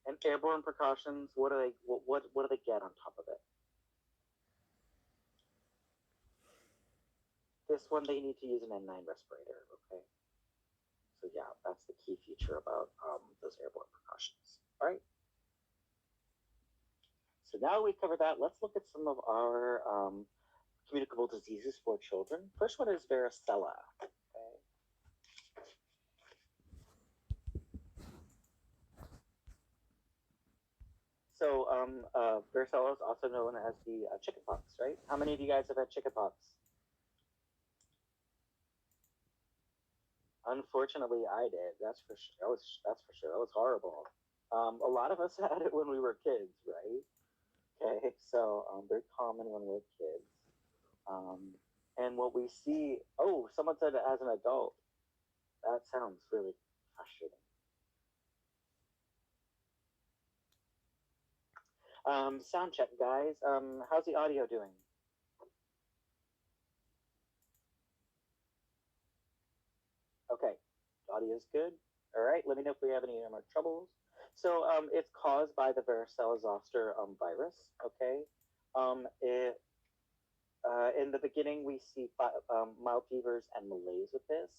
And airborne precautions. What do they get on top of it? This one they need to use an N9 respirator. Okay. So yeah, that's the key feature about those airborne precautions. All right. So now we covered that. Let's look at some of our communicable diseases for children. First one is varicella. Okay. So varicella is also known as the chickenpox, right? How many of you guys have had chickenpox? Unfortunately, I did. That's for sure. That's for sure. That was horrible. A lot of us had it when we were kids, right? Okay, so very common when we're kids. And what we see, oh, someone said it as an adult. That sounds really frustrating. Sound check, guys. How's the audio doing? Okay, audio is good. All right, let me know if we have any more troubles. So it's caused by the varicella zoster virus. Okay, in the beginning we see mild fevers and malaise with this,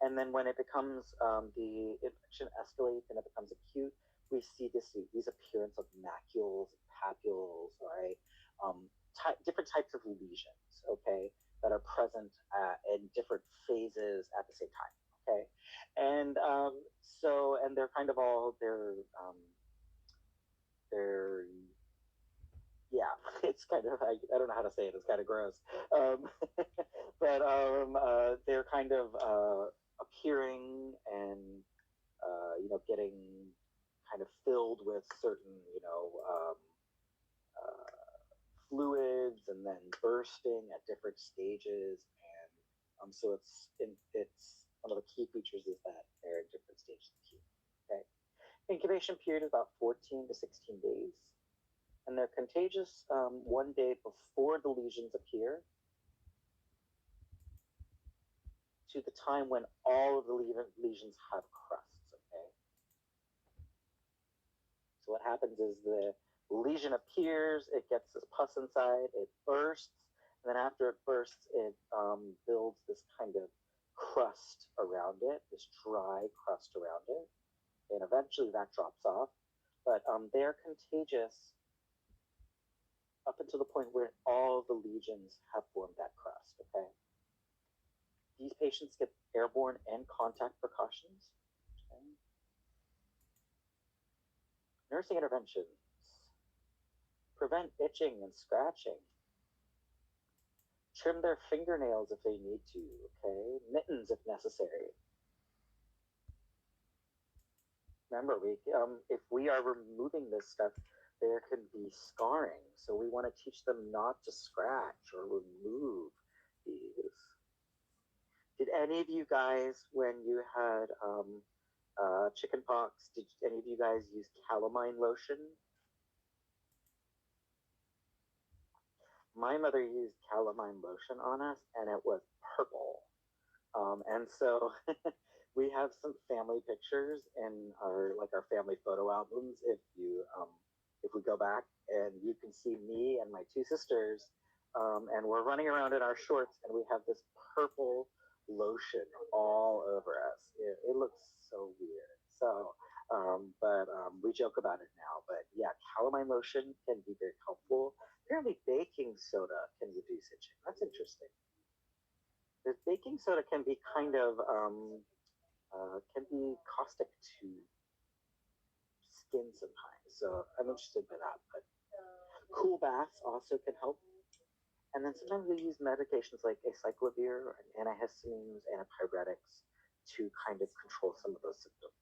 and then when it becomes the infection escalates and it becomes acute, we see these appearance of macules, papules, right? Different types of lesions, okay, that are present in different phases at the same time, okay, and and they're kind of all they're yeah, it's kind of I don't know how to say it. It's kind of gross, but they're kind of appearing and getting kind of filled with certain fluids and then bursting at different stages, and so it's one of the key features is that they're in different stages of healing. Okay, incubation period is about 14 to 16 days. And they're contagious 1 day before the lesions appear to the time when all of the lesions have crusts, okay? So what happens is the lesion appears, it gets this pus inside, it bursts, and then after it bursts, it builds this kind of crust around it, this dry crust around it, and eventually that drops off. But they're contagious up until the point where all the lesions have formed that crust, okay? These patients get airborne and contact precautions. Okay? Nursing interventions. Prevent itching and scratching. Trim their fingernails if they need to, okay? Mittens if necessary. Remember, if we are removing this stuff, there can be scarring. So we want to teach them not to scratch or remove these. Did any of you guys, when you had chickenpox, did any of you guys use calamine lotion? My mother used calamine lotion on us, and it was purple. And so we have some family pictures in our family photo albums. If we go back, and you can see me and my two sisters, and we're running around in our shorts, and we have this purple lotion all over us. It looks so weird. So, but we joke about it now. But yeah, calamine lotion can be very helpful. Apparently, baking soda can reduce itching. That's interesting. The baking soda can be kind of can be caustic to skin sometimes. So I'm interested by that. But cool baths also can help. And then sometimes we use medications like acyclovir and antihistamines, antipyretics to kind of control some of those symptoms.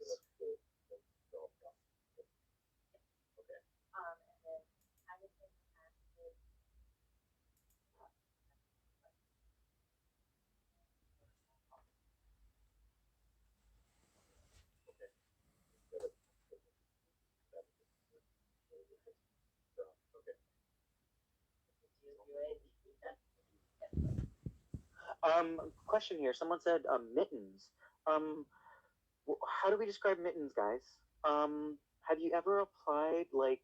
Question here. Someone said mittens. How do we describe mittens, guys? Have you ever applied like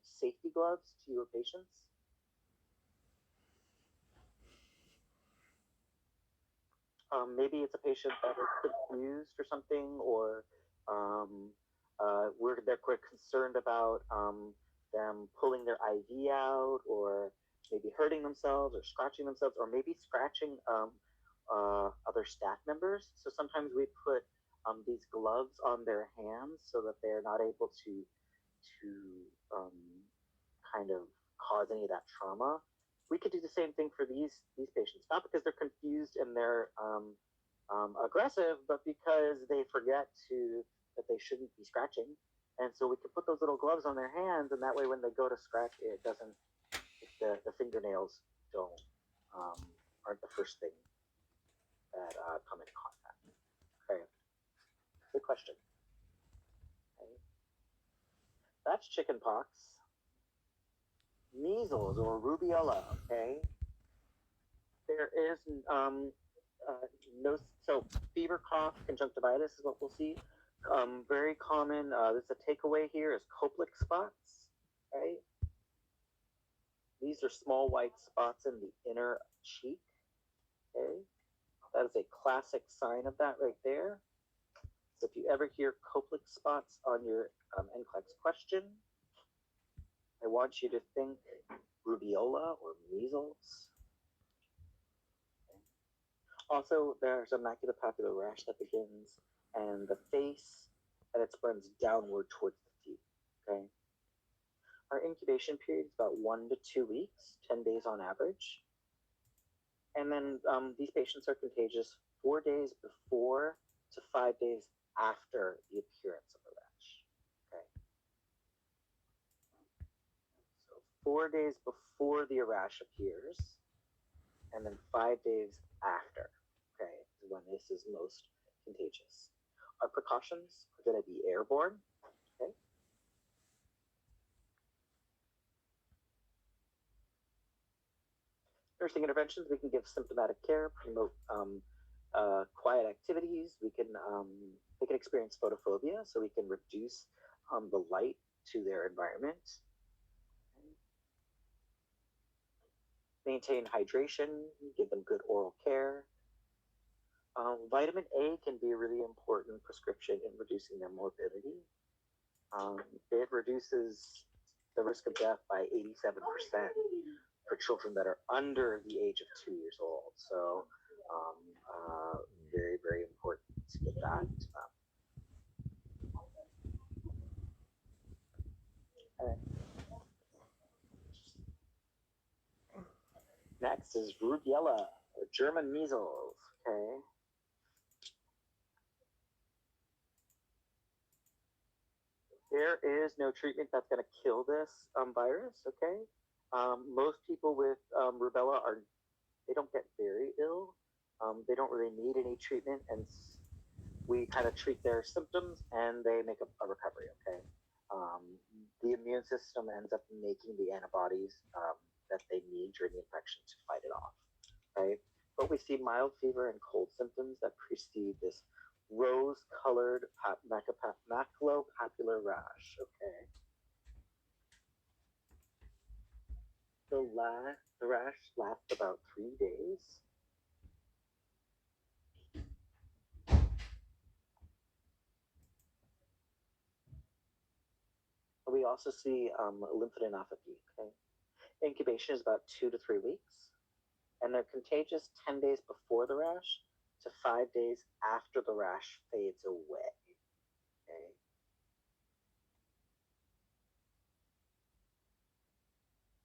safety gloves to your patients? Maybe it's a patient that is confused or something, or we're concerned about them pulling their IV out, or maybe hurting themselves, or scratching themselves, or maybe scratching other staff members. So sometimes we put these gloves on their hands so that they're not able to kind of cause any of that trauma. We could do the same thing for these patients, not because they're confused and they're aggressive, but because they forget that they shouldn't be scratching. And so we can put those little gloves on their hands, and that way when they go to scratch, it doesn't, the fingernails don't, aren't the first thing that come in contact. Okay, good question. Okay. That's chickenpox. Measles or rubella, okay? There is no, so fever, cough, conjunctivitis is what we'll see. Very common, this is a takeaway here, is Koplik spots, right? These are small white spots in the inner cheek, okay? That is a classic sign of that right there. So if you ever hear Koplik spots on your NCLEX question, I want you to think rubeola or measles. Also, there's a maculopapular rash that begins and the face, and it spreads downward towards the feet. Okay. Our incubation period is about 1 to 2 weeks, 10 days on average. And then these patients are contagious 4 days before to 5 days after the appearance of the rash. Okay. So 4 days before the rash appears, and then 5 days after. Okay, is when this is most contagious. Our precautions are going to be airborne. Okay. Nursing interventions, we can give symptomatic care, promote quiet activities. We can they can experience photophobia, so we can reduce the light to their environment. Okay. Maintain hydration, give them good oral care. Vitamin A can be a really important prescription in reducing their morbidity. It reduces the risk of death by 87% for children that are under the age of 2 years old. So very, very important to get that. Next is rubella or German measles. Okay. There is no treatment that's going to kill this virus. Okay. Most people with rubella they don't get very ill. They don't really need any treatment, and we kind of treat their symptoms and they make a recovery. Okay. The immune system ends up making the antibodies that they need during the infection to fight it off. Right. But we see mild fever and cold symptoms that precede this rose-colored maculopapular rash. Okay. The rash lasts about 3 days. We also see lymphadenopathy. Okay. Incubation is about 2 to 3 weeks, and they're contagious 10 days before the rash to 5 days after the rash fades away. Okay.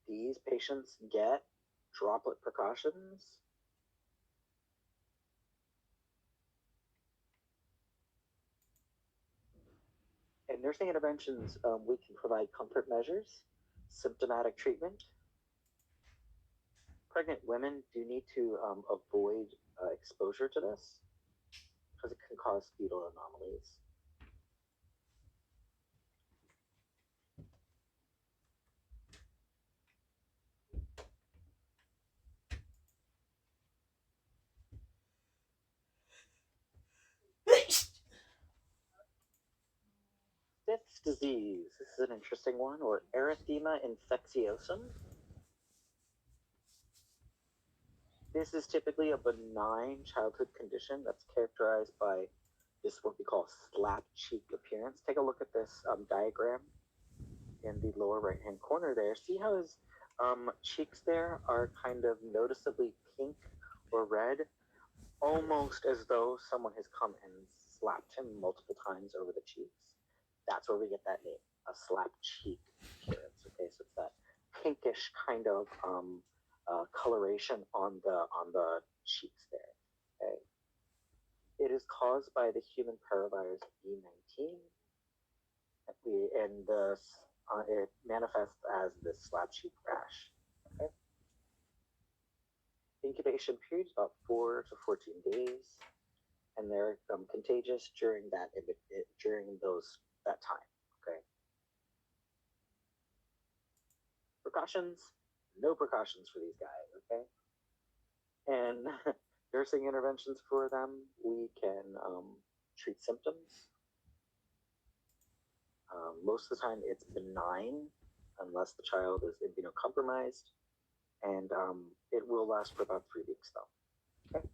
These patients get droplet precautions. In nursing interventions, we can provide comfort measures, symptomatic treatment. Pregnant women do need to avoid exposure to this because it can cause fetal anomalies. disease. This is an interesting one, or erythema infectiosum. This is typically a benign childhood condition that's characterized by this, what we call slap cheek appearance. Take a look at this diagram in the lower right-hand corner there. See how his cheeks there are kind of noticeably pink or red, almost as though someone has come and slapped him multiple times over the cheeks. That's where we get that name, a slap cheek appearance. Okay, so it's that pinkish kind of coloration on the cheeks there. Okay, it is caused by the human paravirus B19, and it manifests as this slap cheek rash. Okay, incubation period is about 4 to 14 days, and they're contagious during that time. Okay. Precautions? No precautions for these guys. Okay. And nursing interventions for them, we can treat symptoms. Most of the time, it's benign, unless the child is immunocompromised, and it will last for about 3 weeks, though. Okay.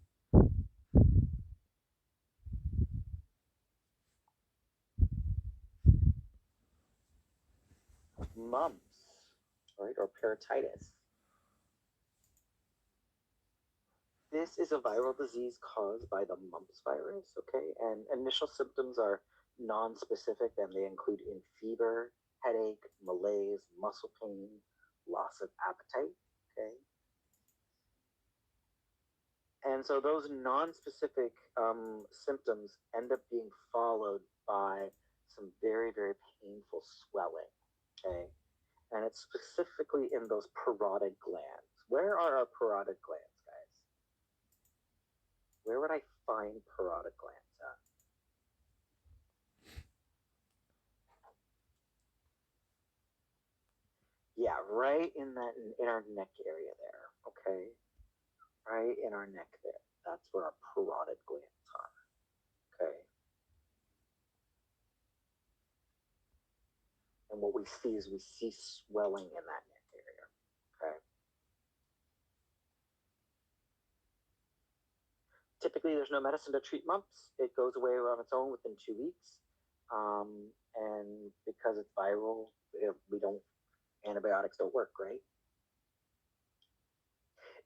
Mumps, right, or parotitis. This is a viral disease caused by the mumps virus, okay? And initial symptoms are non-specific, and they include fever, headache, malaise, muscle pain, loss of appetite, okay? And so those non-specific symptoms end up being followed by some very, very painful swelling, okay? And it's specifically in those parotid glands. Where are our parotid glands, guys? Where would I find parotid glands at? Yeah, right in our neck area there, okay? Right in our neck there. That's where our parotid glands are, okay? And what we see swelling in that neck area, okay? Typically, there's no medicine to treat mumps. It goes away on its own within 2 weeks. And because it's viral, antibiotics don't work, right?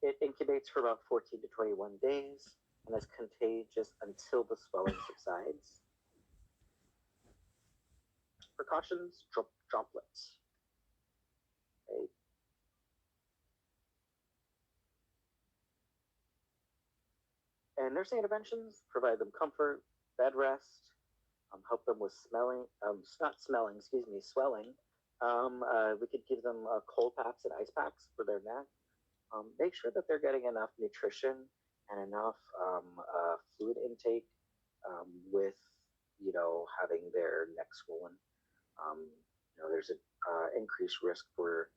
It incubates for about 14 to 21 days and is contagious until the swelling subsides. Precautions, droplets. Okay. And nursing interventions provide them comfort, bed rest, help them with swelling. We could give them cold packs and ice packs for their neck. Make sure that they're getting enough nutrition and enough fluid intake with, having their neck swollen. There's an increased risk for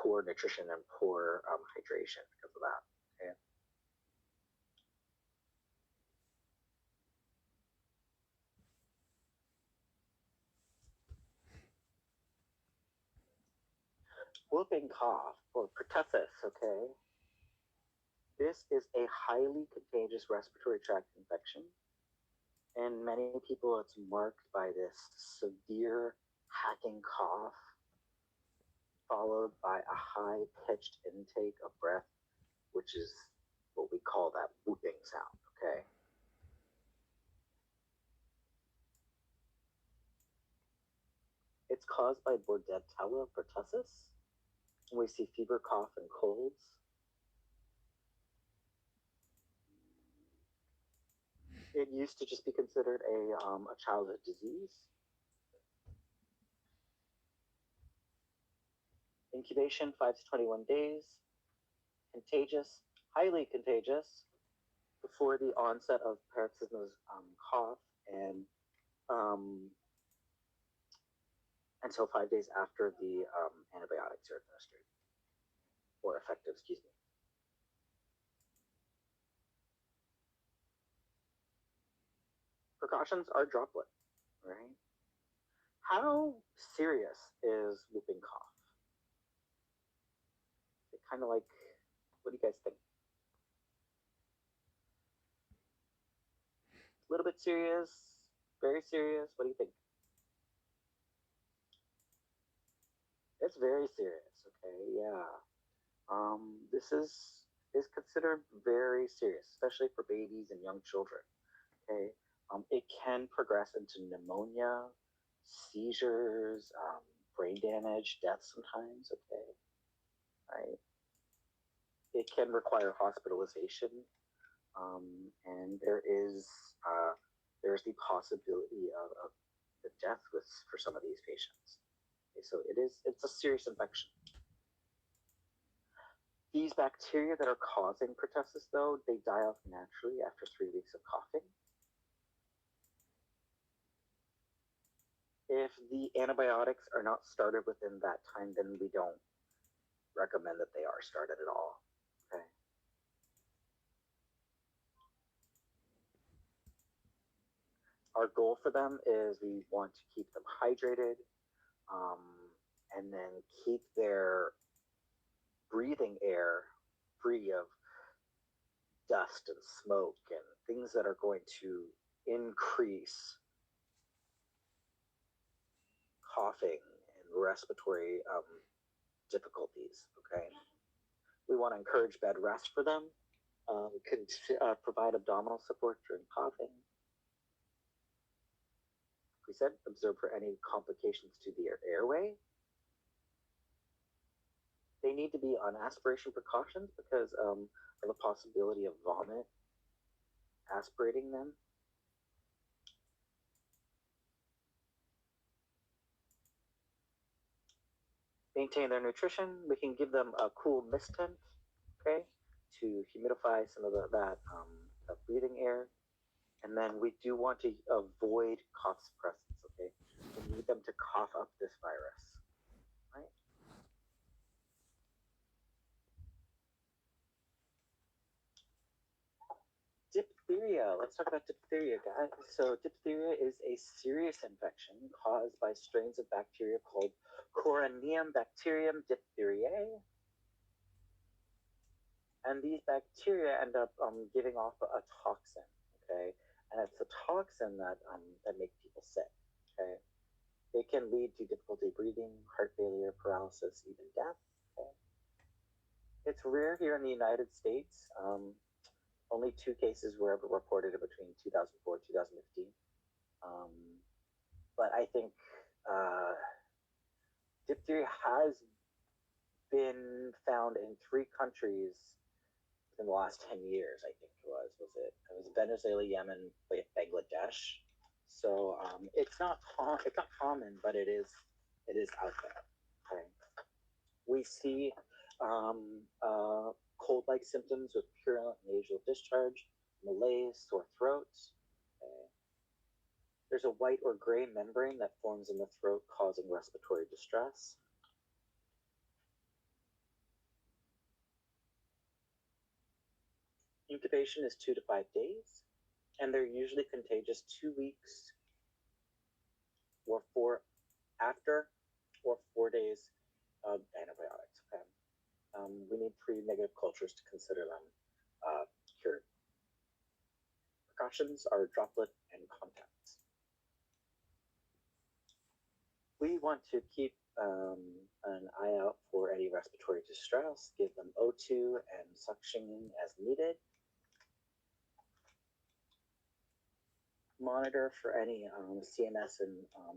poor nutrition and poor hydration because of that. Okay. Whooping cough, or pertussis, okay? This is a highly contagious respiratory tract infection. And many people, it's marked by this severe hacking cough, followed by a high-pitched intake of breath, which is what we call that whooping sound, okay? It's caused by Bordetella pertussis. We see fever, cough, and colds. It used to just be considered a childhood disease. Incubation, 5 to 21 days. Contagious, highly contagious, before the onset of paroxysmal cough, and until 5 days after the antibiotics are administered, or effective, excuse me. Precautions are droplet, right? How serious is whooping cough? It kind of like, what do you guys think? A little bit serious, very serious. What do you think? It's very serious. Okay, yeah. This is considered very serious, especially for babies and young children. Okay, it can progress into pneumonia, seizures, brain damage, death sometimes. Okay, right. It can require hospitalization, and there's the possibility of the death with for some of these patients. Okay, so it's a serious infection. These bacteria that are causing pertussis, though, they die off naturally after 3 weeks of coughing. If the antibiotics are not started within that time, then we don't recommend that they are started at all. Okay. Our goal for them is we want to keep them hydrated, um, and then keep their breathing air free of dust and smoke and things that are going to increase coughing and respiratory difficulties. Okay, we want to encourage bed rest for them. Provide abdominal support during coughing. We said observe for any complications to the airway. They need to be on aspiration precautions because of the possibility of vomit aspirating them. Maintain their nutrition. We can give them a cool mist tent, okay, to humidify some of that breathing air. And then we do want to avoid cough suppressants, okay? We need them to cough up this virus, right? Diphtheria. Let's talk about diphtheria, guys. So diphtheria is a serious infection caused by strains of bacteria called Coronium bacterium diphtheriae. And these bacteria end up giving off a toxin, okay? And it's a toxin that makes people sick, okay? It can lead to difficulty breathing, heart failure, paralysis, even death. Okay? It's rare here in the United States. Only 2 cases were ever reported between 2004 and 2015. But I think diphtheria has been found in 3 countries in the last 10 years. I think it was Venezuela, Yemen, Bangladesh. So it's not common, but it is out there. Okay. We see cold-like symptoms with purulent nasal discharge, malaise, sore throats. Okay. There's a white or gray membrane that forms in the throat, causing respiratory distress. Incubation is 2 to 5 days, and they're usually contagious 2 weeks or 4 after or 4 days of antibiotics. Okay. We need 3 negative cultures to consider them cured. Precautions are droplet and contacts. We want to keep an eye out for any respiratory distress, give them O2 and suctioning as needed. Monitor for any CNS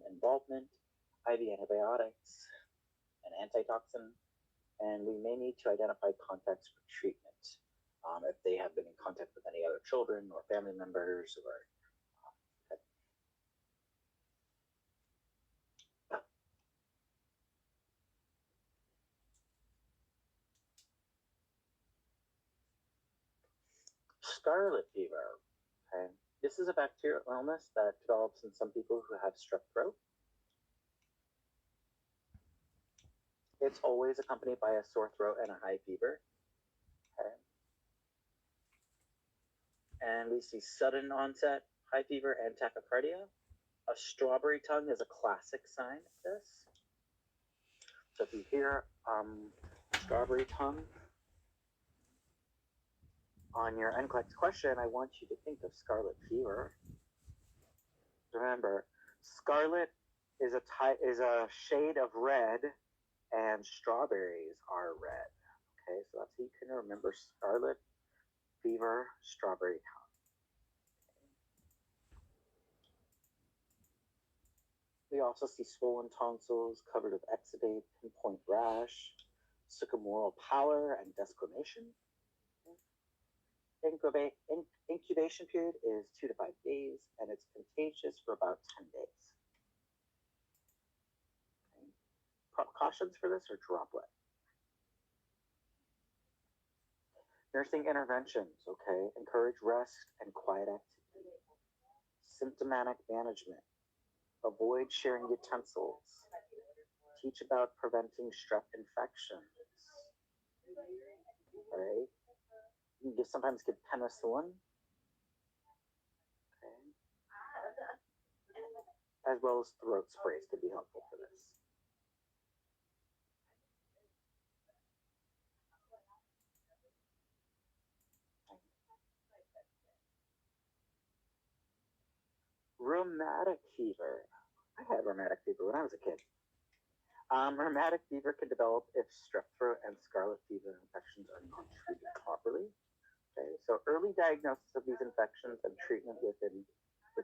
involvement, IV antibiotics, and antitoxin, and we may need to identify contacts for treatment if they have been in contact with any other children or family members or scarlet fever. Okay. This is a bacterial illness that develops in some people who have strep throat. It's always accompanied by a sore throat and a high fever. Okay. And we see sudden onset high fever and tachycardia. A strawberry tongue is a classic sign of this. So if you hear strawberry tongue on your NCLEX question, I want you to think of scarlet fever. Remember, scarlet is a shade of red, and strawberries are red. Okay, so that's how you can remember scarlet fever, strawberry tongue. We also see swollen tonsils covered with exudate, pinpoint rash, sycamoral pallor, and desquamation. Incubation period is 2 to 5 days, and it's contagious for about 10 days. Okay. Precautions for this are droplet. Nursing interventions, okay? Encourage rest and quiet activity. Symptomatic management. Avoid sharing utensils. Teach about preventing strep infections. Right? You can sometimes give penicillin. Okay. As well as throat sprays can be helpful for this. Rheumatic fever. I had rheumatic fever when I was a kid. Rheumatic fever can develop if strep throat and scarlet fever infections are not treated properly. Okay, so early diagnosis of these infections and treatment with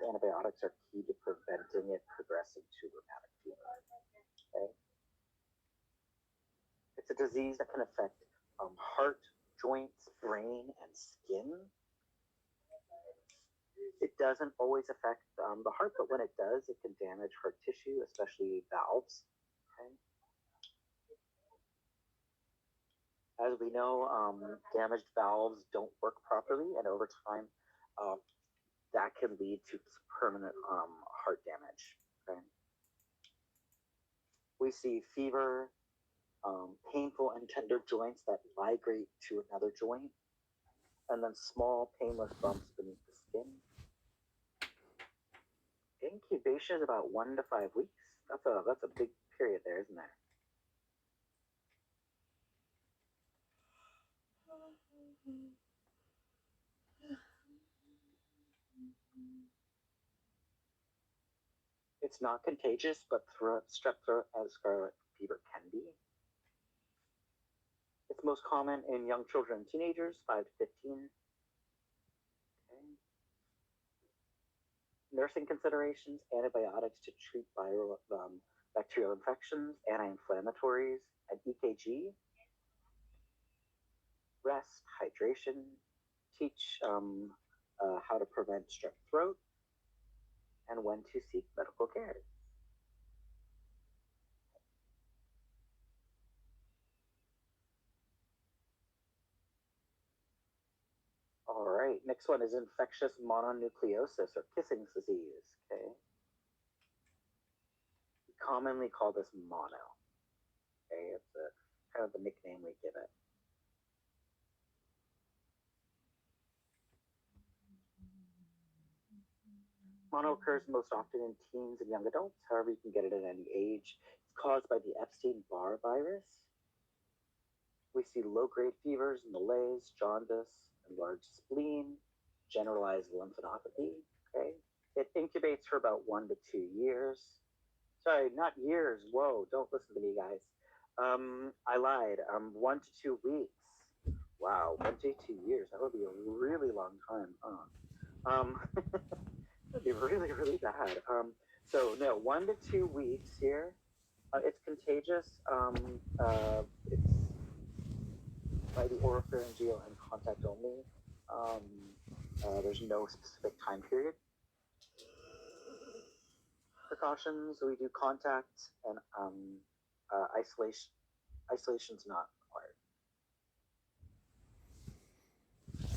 antibiotics are key to preventing it progressing to rheumatic fever. Okay, it's a disease that can affect heart, joints, brain, and skin. It doesn't always affect the heart, but when it does, it can damage heart tissue, especially valves. Okay. As we know, damaged valves don't work properly, and over time, that can lead to permanent heart damage. Okay. We see fever, painful and tender joints that migrate to another joint, and then small painless bumps beneath the skin. Incubation is about 1 to 5 weeks. That's a big period there, isn't there? It's not contagious, but strep throat and scarlet fever can be. It's most common in young children and teenagers, 5 to 15. Okay. Nursing considerations, antibiotics to treat viral bacterial infections, anti-inflammatories, and EKG. Rest, hydration, teach how to prevent strep throat, and when to seek medical care. All right, next one is infectious mononucleosis or Kissing's disease. Okay, we commonly call this mono. Okay, it's kind of the nickname we give it. Mono occurs most often in teens and young adults. However, you can get it at any age. It's caused by the Epstein-Barr virus. We see low-grade fevers, malaise, jaundice, enlarged spleen, generalized lymphadenopathy. Okay, it incubates for about 1 to 2 years. Sorry, not years. Whoa, don't listen to me, guys. I lied. 1 to 2 weeks. Wow, 1 to 2 years. That would be a really long time. That'd be really, really bad. So no, 1 to 2 weeks here. It's contagious. It's by the oropharyngeal and contact only. There's no specific time period. Precautions: we do contact and isolation. Isolation's not required.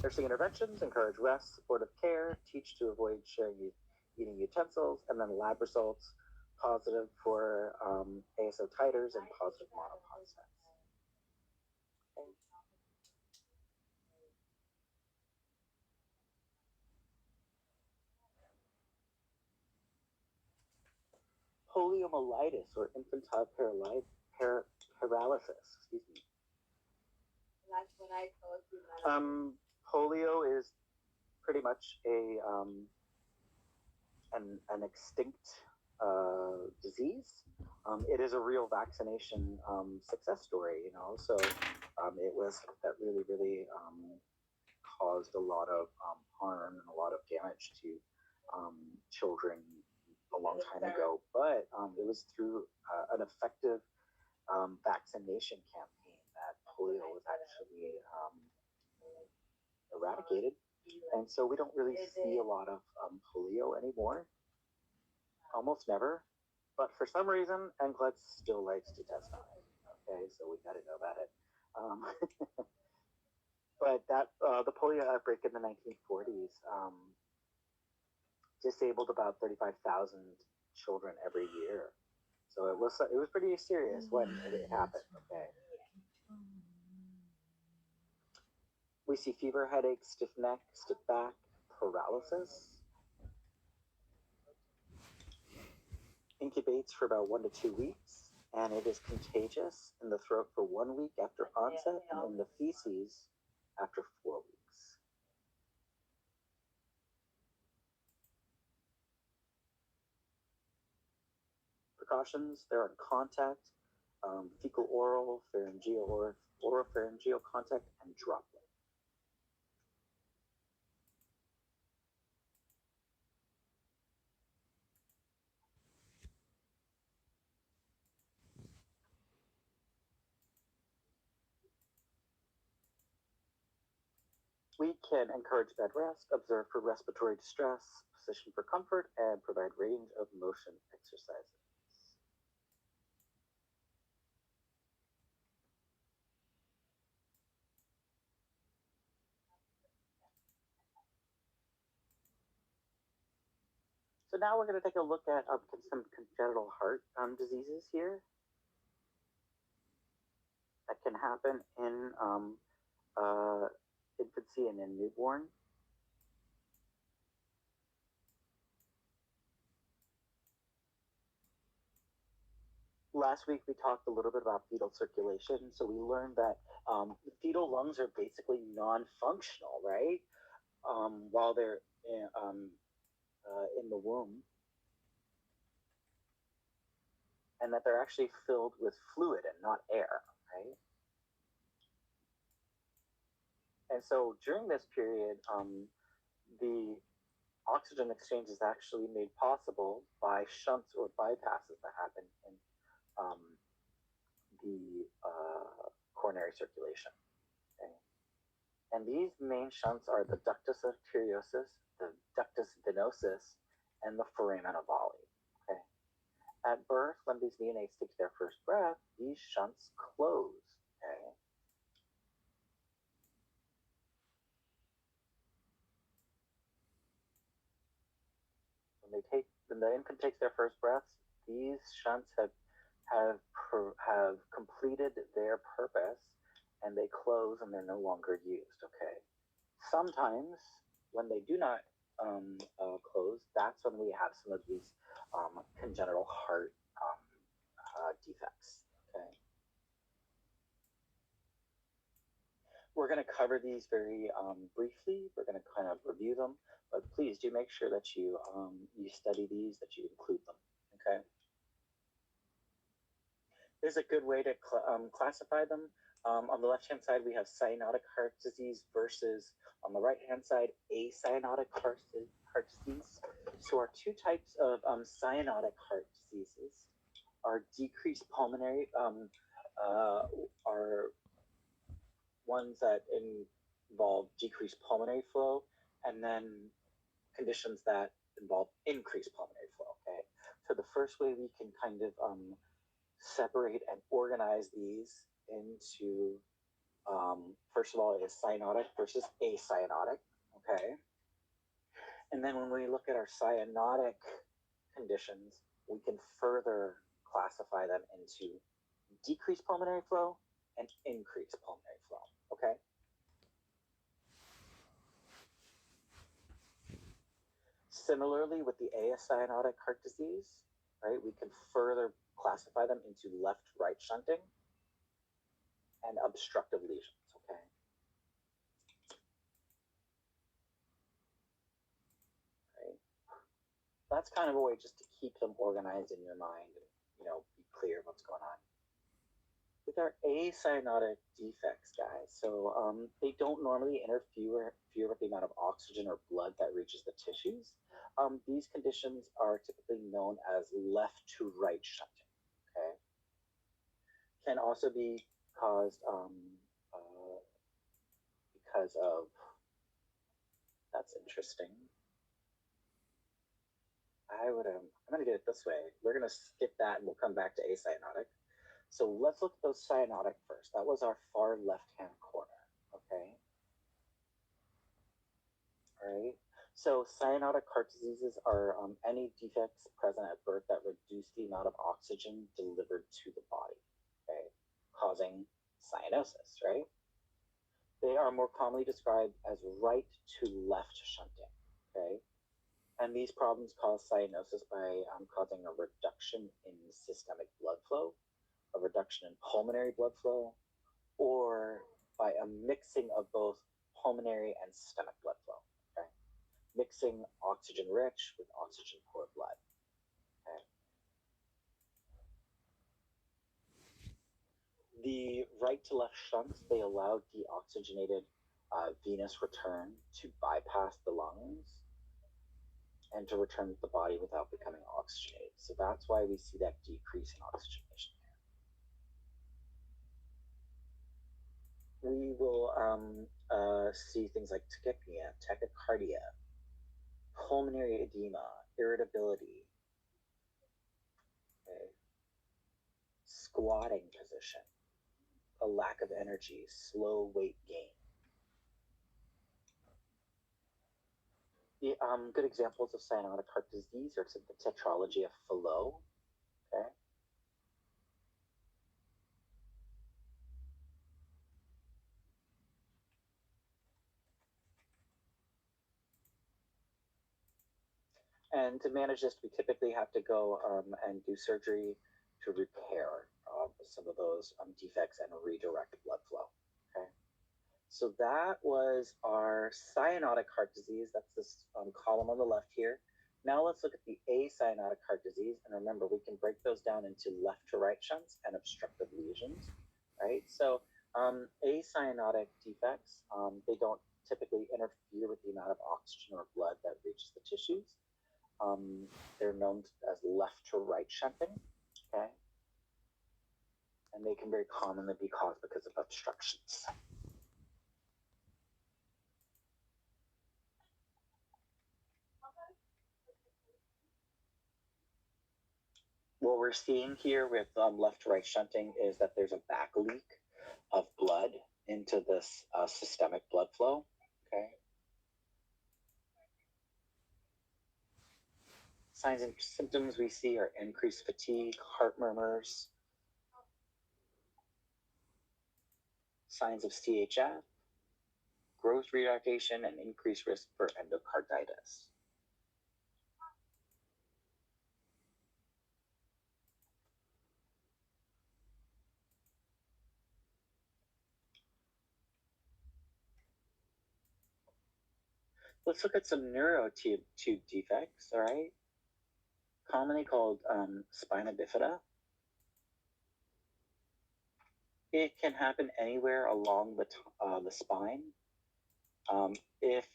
Nursing interventions: encourage rest, supportive care, teach to avoid sharing eating utensils, and then lab results: positive for ASO titers and positive monopod sets. Okay. poliomyelitis or infantile paralysis. Excuse me. That's what I told you. Polio is pretty much an extinct disease. It is a real vaccination success story, you know. So it was that really caused a lot of harm and a lot of damage to children a long time ago. But it was through an effective vaccination campaign that polio was actually eradicated. And so we don't really see a lot of polio anymore, almost never. But for some reason, NCLEX still likes to test on it. Okay, so we got to know about it. But the polio outbreak in the 1940s disabled about 35,000 children every year. So it was pretty serious when it happened. Okay. We see fever, headache, stiff neck, stiff back, paralysis. Incubates for about 1 to 2 weeks, and it is contagious in the throat for 1 week after onset and in the feces after 4 weeks. Precautions: they're in contact, fecal oral, pharyngeal or oropharyngeal contact, and droplet. We can encourage bed rest, observe for respiratory distress, position for comfort, and provide range of motion exercises. So now we're going to take a look at some congenital heart diseases here that can happen in infancy and in newborn. Last week we talked a little bit about fetal circulation, so we learned that the fetal lungs are basically non-functional, right? While they're in the womb, and that they're actually filled with fluid and not air, right? And so during this period, the oxygen exchange is actually made possible by shunts or bypasses that happen in the coronary circulation. Okay? And these main shunts are the ductus arteriosus, the ductus venosus, and the foramen ovale. Okay? At birth, when these neonates take their first breath, these shunts close. Okay? When the infant takes their first breaths, these shunts have completed their purpose, and they close and they're no longer used. Okay. Sometimes when they do not close, that's when we have some of these congenital heart defects. Okay. We're going to cover these very briefly. We're going to kind of review them, but please do make sure that you study these, that you include them. Okay. There's a good way to classify them. On the left-hand side, we have cyanotic heart disease versus, on the right-hand side, acyanotic heart disease. So our two types of cyanotic heart diseases are decreased pulmonary, are ones that involve decreased pulmonary flow, and then conditions that involve increased pulmonary flow. Okay, so the first way we can kind of separate and organize these into, first of all, is cyanotic versus acyanotic. Okay, and then when we look at our cyanotic conditions, we can further classify them into decreased pulmonary flow and increased pulmonary flow. Okay. Similarly, with the acyanotic heart disease, right? We can further classify them into left-right shunting and obstructive lesions, okay? Right? That's kind of a way just to keep them organized in your mind and, be clear of what's going on. With our acyanotic defects, guys, so they don't normally interfere with the amount of oxygen or blood that reaches the tissues. These conditions are typically known as left to right shunting, okay? Can also be caused because of, that's interesting. I'm going to get it this way. We're going to skip that and we'll come back to acyanotic. So let's look at those cyanotic first. That was our far left-hand corner, okay? All right. So cyanotic heart diseases are any defects present at birth that reduce the amount of oxygen delivered to the body, okay, causing cyanosis, right? They are more commonly described as right to left shunting, okay? And these problems cause cyanosis by causing a reduction in systemic blood flow, a reduction in pulmonary blood flow, or by a mixing of both pulmonary and systemic blood flow, okay? Mixing oxygen rich with oxygen poor blood, okay? The right to left shunts, they allow deoxygenated venous return to bypass the lungs and to return to the body without becoming oxygenated. So that's why we see that decrease in oxygenation. We will see things like tachypnea, tachycardia, pulmonary edema, irritability, okay, squatting position, a lack of energy, slow weight gain. The good examples of cyanotic heart disease are the tetralogy of Fallot, okay? And to manage this, we typically have to go and do surgery to repair some of those defects and redirect blood flow, okay? So that was our cyanotic heart disease. That's this column on the left here. Now let's look at the acyanotic heart disease. And remember, we can break those down into left to right shunts and obstructive lesions, right? So acyanotic defects, they don't typically interfere with the amount of oxygen or blood that reaches the tissues. They're known as left to right shunting, okay? And they can very commonly be caused because of obstructions. What we're seeing here with left to right shunting is that there's a back leak of blood into this systemic blood flow, okay? Signs and symptoms we see are increased fatigue, heart murmurs, signs of CHF, growth retardation, and increased risk for endocarditis. Let's look at some neurotube defects, all right? Commonly called spina bifida. It can happen anywhere along the spine if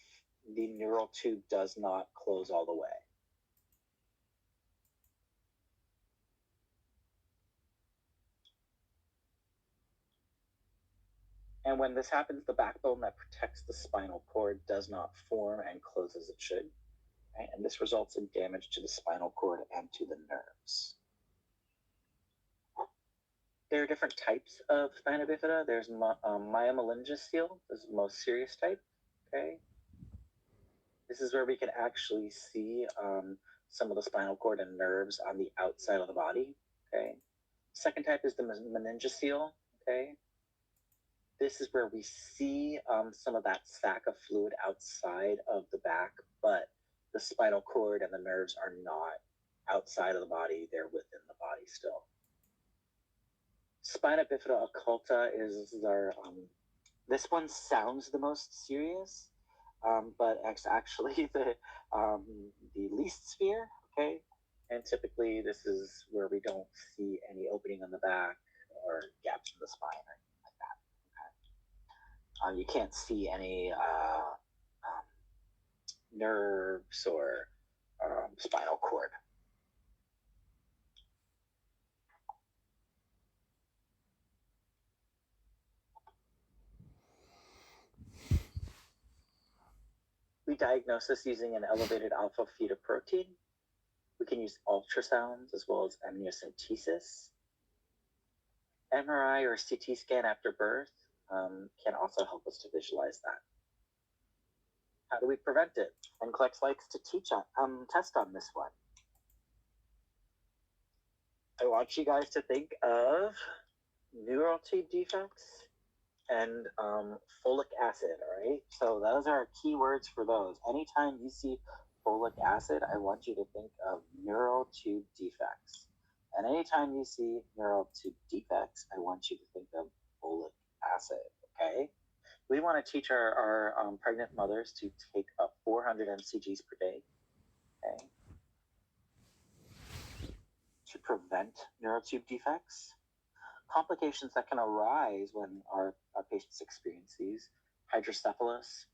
the neural tube does not close all the way. And when this happens, the backbone that protects the spinal cord does not form and close as it should. Right? And this results in damage to the spinal cord and to the nerves. There are different types of spina bifida. There's myomeningeal. This is the most serious type. Okay. This is where we can actually see some of the spinal cord and nerves on the outside of the body. Okay. Second type is the meningocele. Okay. This is where we see some of that sac of fluid outside of the back, but the spinal cord and the nerves are not outside of the body, they're within the body still. Spina bifida occulta is our, this one sounds the most serious, but it's actually the least severe, okay? And typically this is where we don't see any opening on the back or gaps in the spine or anything like that, okay? You can't see any nerves or spinal cord. We diagnose this using an elevated alpha fetoprotein. We can use ultrasounds as well as amniocentesis. MRI or CT scan after birth can also help us to visualize that. How do we prevent it? NCLEX likes to test on this one. I want you guys to think of neural tube defects and folic acid, all right? So those are keywords for those. Anytime you see folic acid, I want you to think of neural tube defects. And anytime you see neural tube defects, I want you to think of folic acid, okay? We want to teach our pregnant mothers to take up 400 mcgs per day, okay, to prevent neural tube defects. Complications that can arise when our patients experience these: hydrocephalus,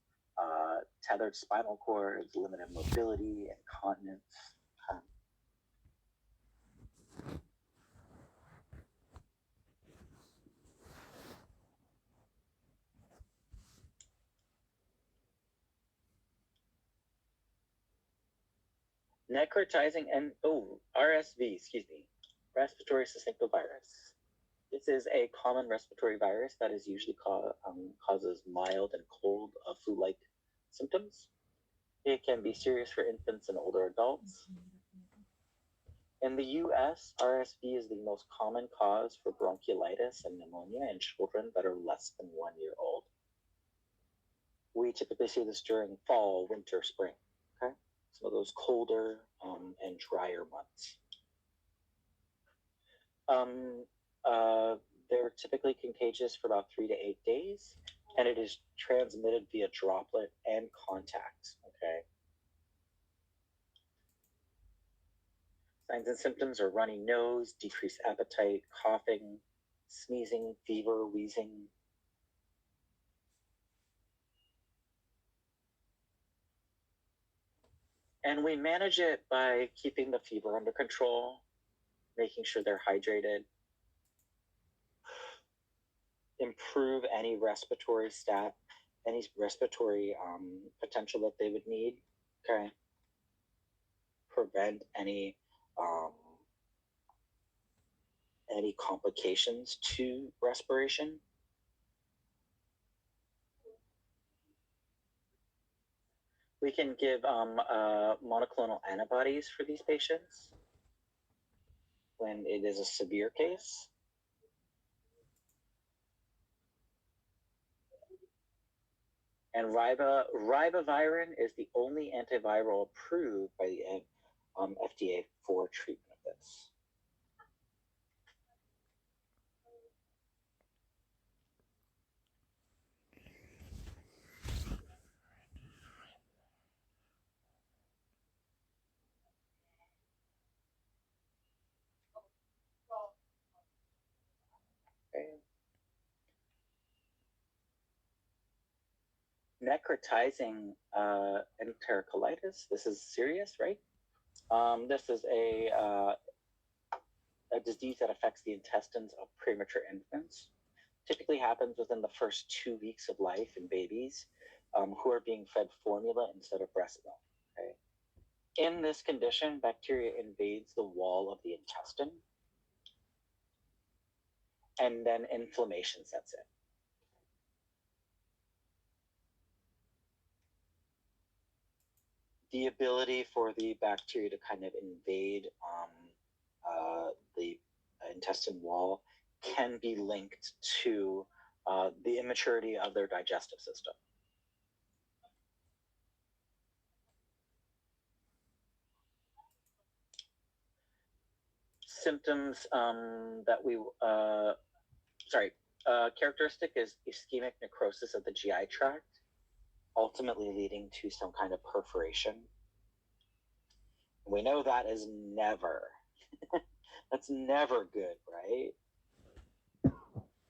tethered spinal cords, limited mobility, incontinence. Necrotizing RSV, respiratory syncytial virus. This is a common respiratory virus that is usually causes mild and cold flu-like symptoms. It can be serious for infants and older adults. In the US, RSV is the most common cause for bronchiolitis and pneumonia in children that are less than 1 year old. We typically see this during fall, winter, spring, okay? Some of those colder and drier months. They're typically contagious for about 3 to 8 days, and it is transmitted via droplet and contact, okay? Signs and symptoms are runny nose, decreased appetite, coughing, sneezing, fever, wheezing. And we manage it by keeping the fever under control, making sure they're hydrated, improve any respiratory potential that they would need, okay? Prevent any complications to respiration. We can give monoclonal antibodies for these patients when it is a severe case. And ribavirin is the only antiviral approved by the FDA for treatment of this. Okay. Necrotizing enterocolitis. This is serious, right? This is a disease that affects the intestines of premature infants. Typically happens within the first 2 weeks of life in babies who are being fed formula instead of breast milk. Okay? In this condition, bacteria invades the wall of the intestine, and then inflammation sets in. The ability for the bacteria to kind of invade the intestine wall can be linked to the immaturity of their digestive system. symptoms characteristic is ischemic necrosis of the GI tract, ultimately leading to some kind of perforation. We know that is never, that's never good, right?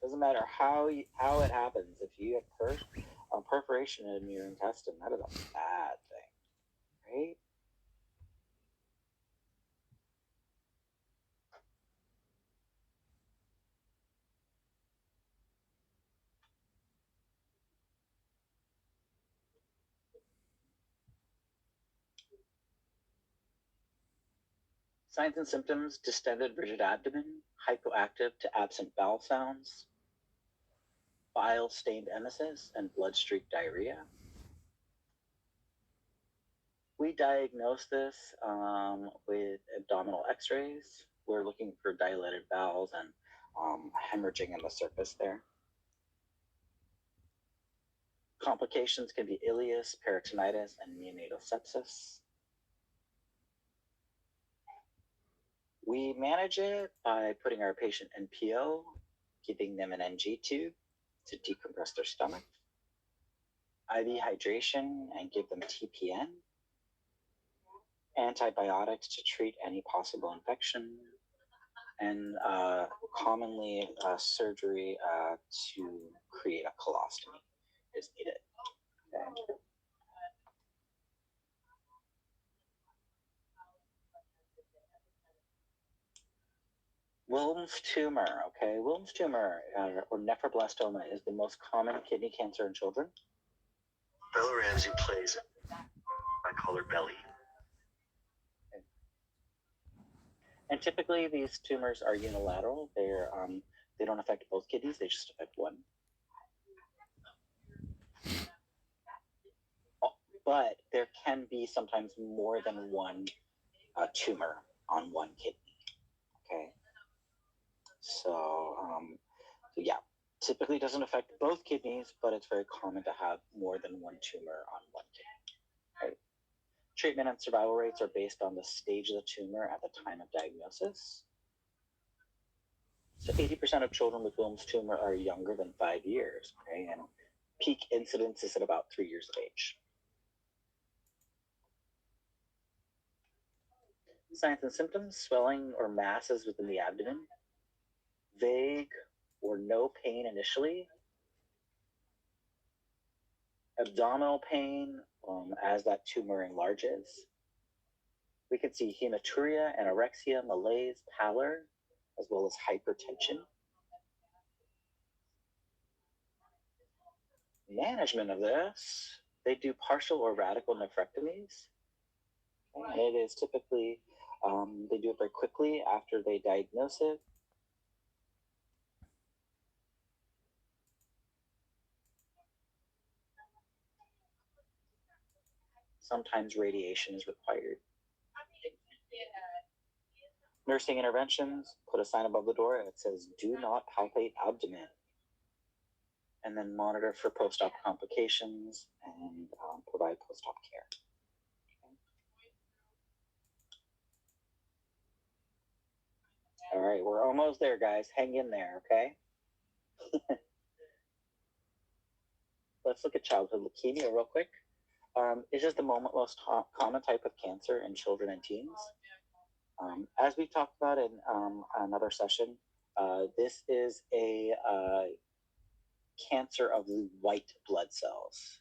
Doesn't matter how it happens. If you have perforation in your intestine, that is a bad thing, right? Signs and symptoms: distended, rigid abdomen, hypoactive to absent bowel sounds, bile-stained emesis, and blood-streaked diarrhea. We diagnose this with abdominal x-rays. We're looking for dilated bowels and hemorrhaging in the surface there. Complications can be ileus, peritonitis, and neonatal sepsis. We manage it by putting our patient in PO, keeping them in NG tube to decompress their stomach, IV hydration and give them TPN, antibiotics to treat any possible infection, and commonly surgery to create a colostomy is needed. Okay. Wilms tumor, okay? Wilms tumor or nephroblastoma is the most common kidney cancer in children. Bella Ramsey plays. I call her Belly. Okay. And typically these tumors are unilateral. They don't affect both kidneys, they just affect one. But there can be sometimes more than one tumor on one kidney. Okay. So yeah, typically doesn't affect both kidneys, but it's very common to have more than one tumor on one kidney. Right? Treatment and survival rates are based on the stage of the tumor at the time of diagnosis. So 80% of children with Wilms tumor are younger than 5 years, okay? And peak incidence is at about 3 years of age. Signs and symptoms: swelling or masses within the abdomen, vague or no pain initially, abdominal pain as that tumor enlarges. We can see hematuria, anorexia, malaise, pallor, as well as hypertension. Management of this: they do partial or radical nephrectomies. And it is typically, they do it very quickly after they diagnose it. Sometimes radiation is required. Nursing interventions: put a sign above the door that says, "Do not palpate abdomen." And then monitor for post-op complications and provide post-op care. Okay. All right, we're almost there, guys. Hang in there, okay? Let's look at childhood leukemia real quick. It's just the most common type of cancer in children and teens. As we talked about in another session, this is a cancer of the white blood cells.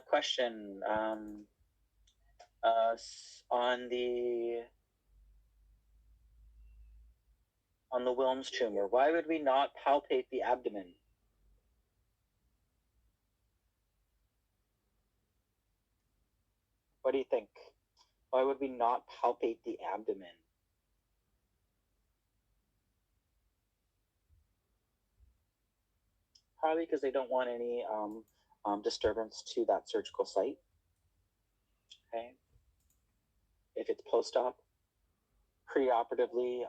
Question on the Wilms tumor, why would we not palpate the abdomen? What do you think? Why would we not palpate the abdomen? Probably because they don't want any disturbance to that surgical site. Okay. If it's post-op, pre-operatively,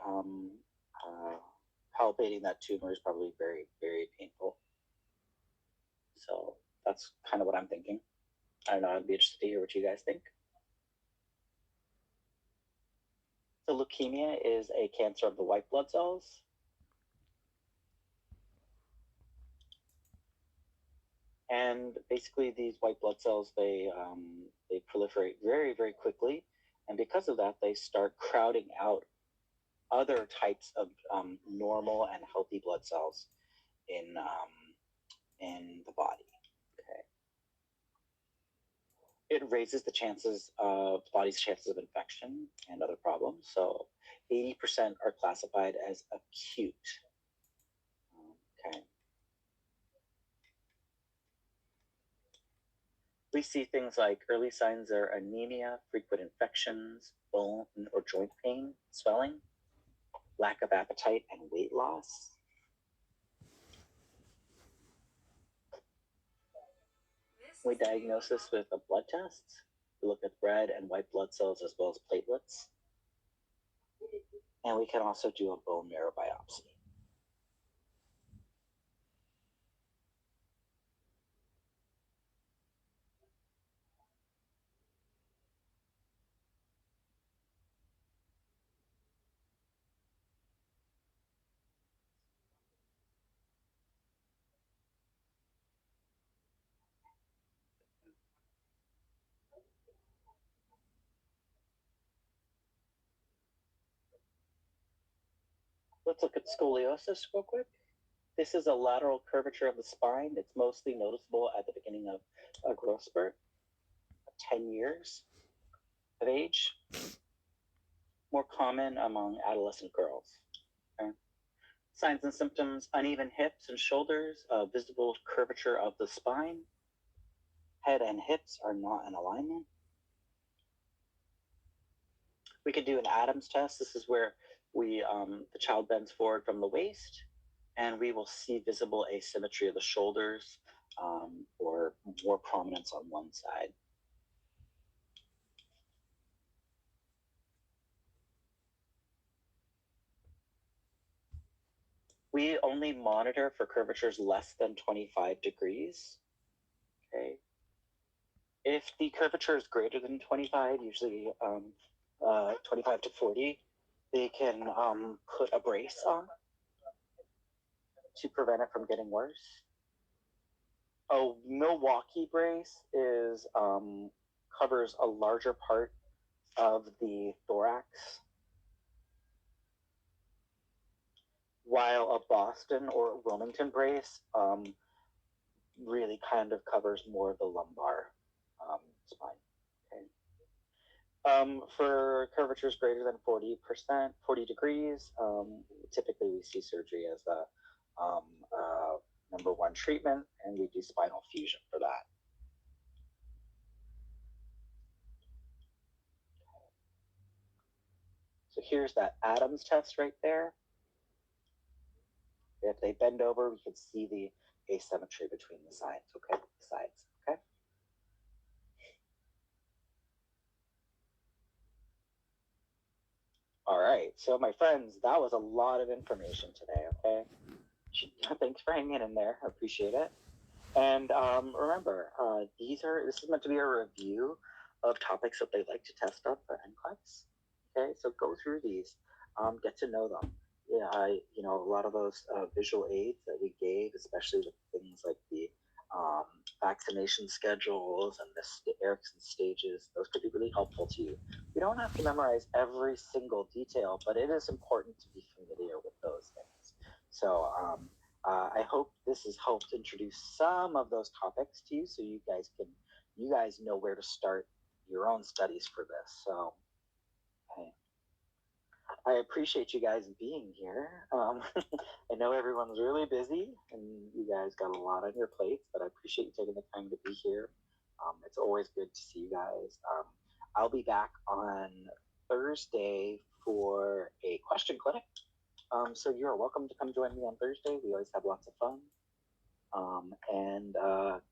palpating that tumor is probably very, very painful. So that's kind of what I'm thinking. I don't know, I'd be interested to hear what you guys think. So leukemia is a cancer of the white blood cells. And basically these white blood cells, they proliferate very, very quickly. And because of that, they start crowding out other types of normal and healthy blood cells in the body. Okay. It raises the body's chances of infection and other problems. So 80% are classified as acute. Okay. We see things like early signs are anemia, frequent infections, bone or joint pain, swelling, lack of appetite, and weight loss. We diagnose this with a blood test. We look at red and white blood cells as well as platelets. And we can also do a bone marrow biopsy. Let's look at scoliosis real quick. This is a lateral curvature of the spine. It's mostly noticeable at the beginning of a growth spurt, 10 years of age. More common among adolescent girls. Okay. Signs and symptoms: uneven hips and shoulders, visible curvature of the spine. Head and hips are not in alignment. We can do an Adams test. This is where the child bends forward from the waist, and we will see visible asymmetry of the shoulders or more prominence on one side. We only monitor for curvatures less than 25 degrees. Okay. If the curvature is greater than 25, usually 25 to 40, they can put a brace on to prevent it from getting worse. A Milwaukee brace covers a larger part of the thorax, while a Boston or Wilmington brace really kind of covers more of the lumbar spine. Okay. For curvatures greater than 40 degrees, typically we see surgery as the number one treatment, and we do spinal fusion for that. So here's that Adams test right there. If they bend over, we can see the asymmetry between the sides. Okay, okay. All right, so my friends, that was a lot of information today. Okay, thanks for hanging in there. I appreciate it. And remember, this is meant to be a review of topics that they like to test up for NCLEX. Okay, so go through these, get to know them. Yeah, a lot of those visual aids that we gave, especially with things like the vaccination schedules and the Erickson stages, those could be really helpful to you. You don't have to memorize every single detail, but it is important to be familiar with those things. So I hope this has helped introduce some of those topics to you, so you guys know where to start your own studies for this. So I appreciate you guys being here. I know everyone's really busy and you guys got a lot on your plates, but I appreciate you taking the time to be here. It's always good to see you guys. I'll be back on Thursday for a question clinic. So you're welcome to come join me on Thursday. We always have lots of fun. And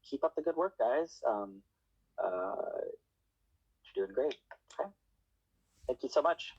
keep up the good work, guys. You're doing great. Okay. Thank you so much.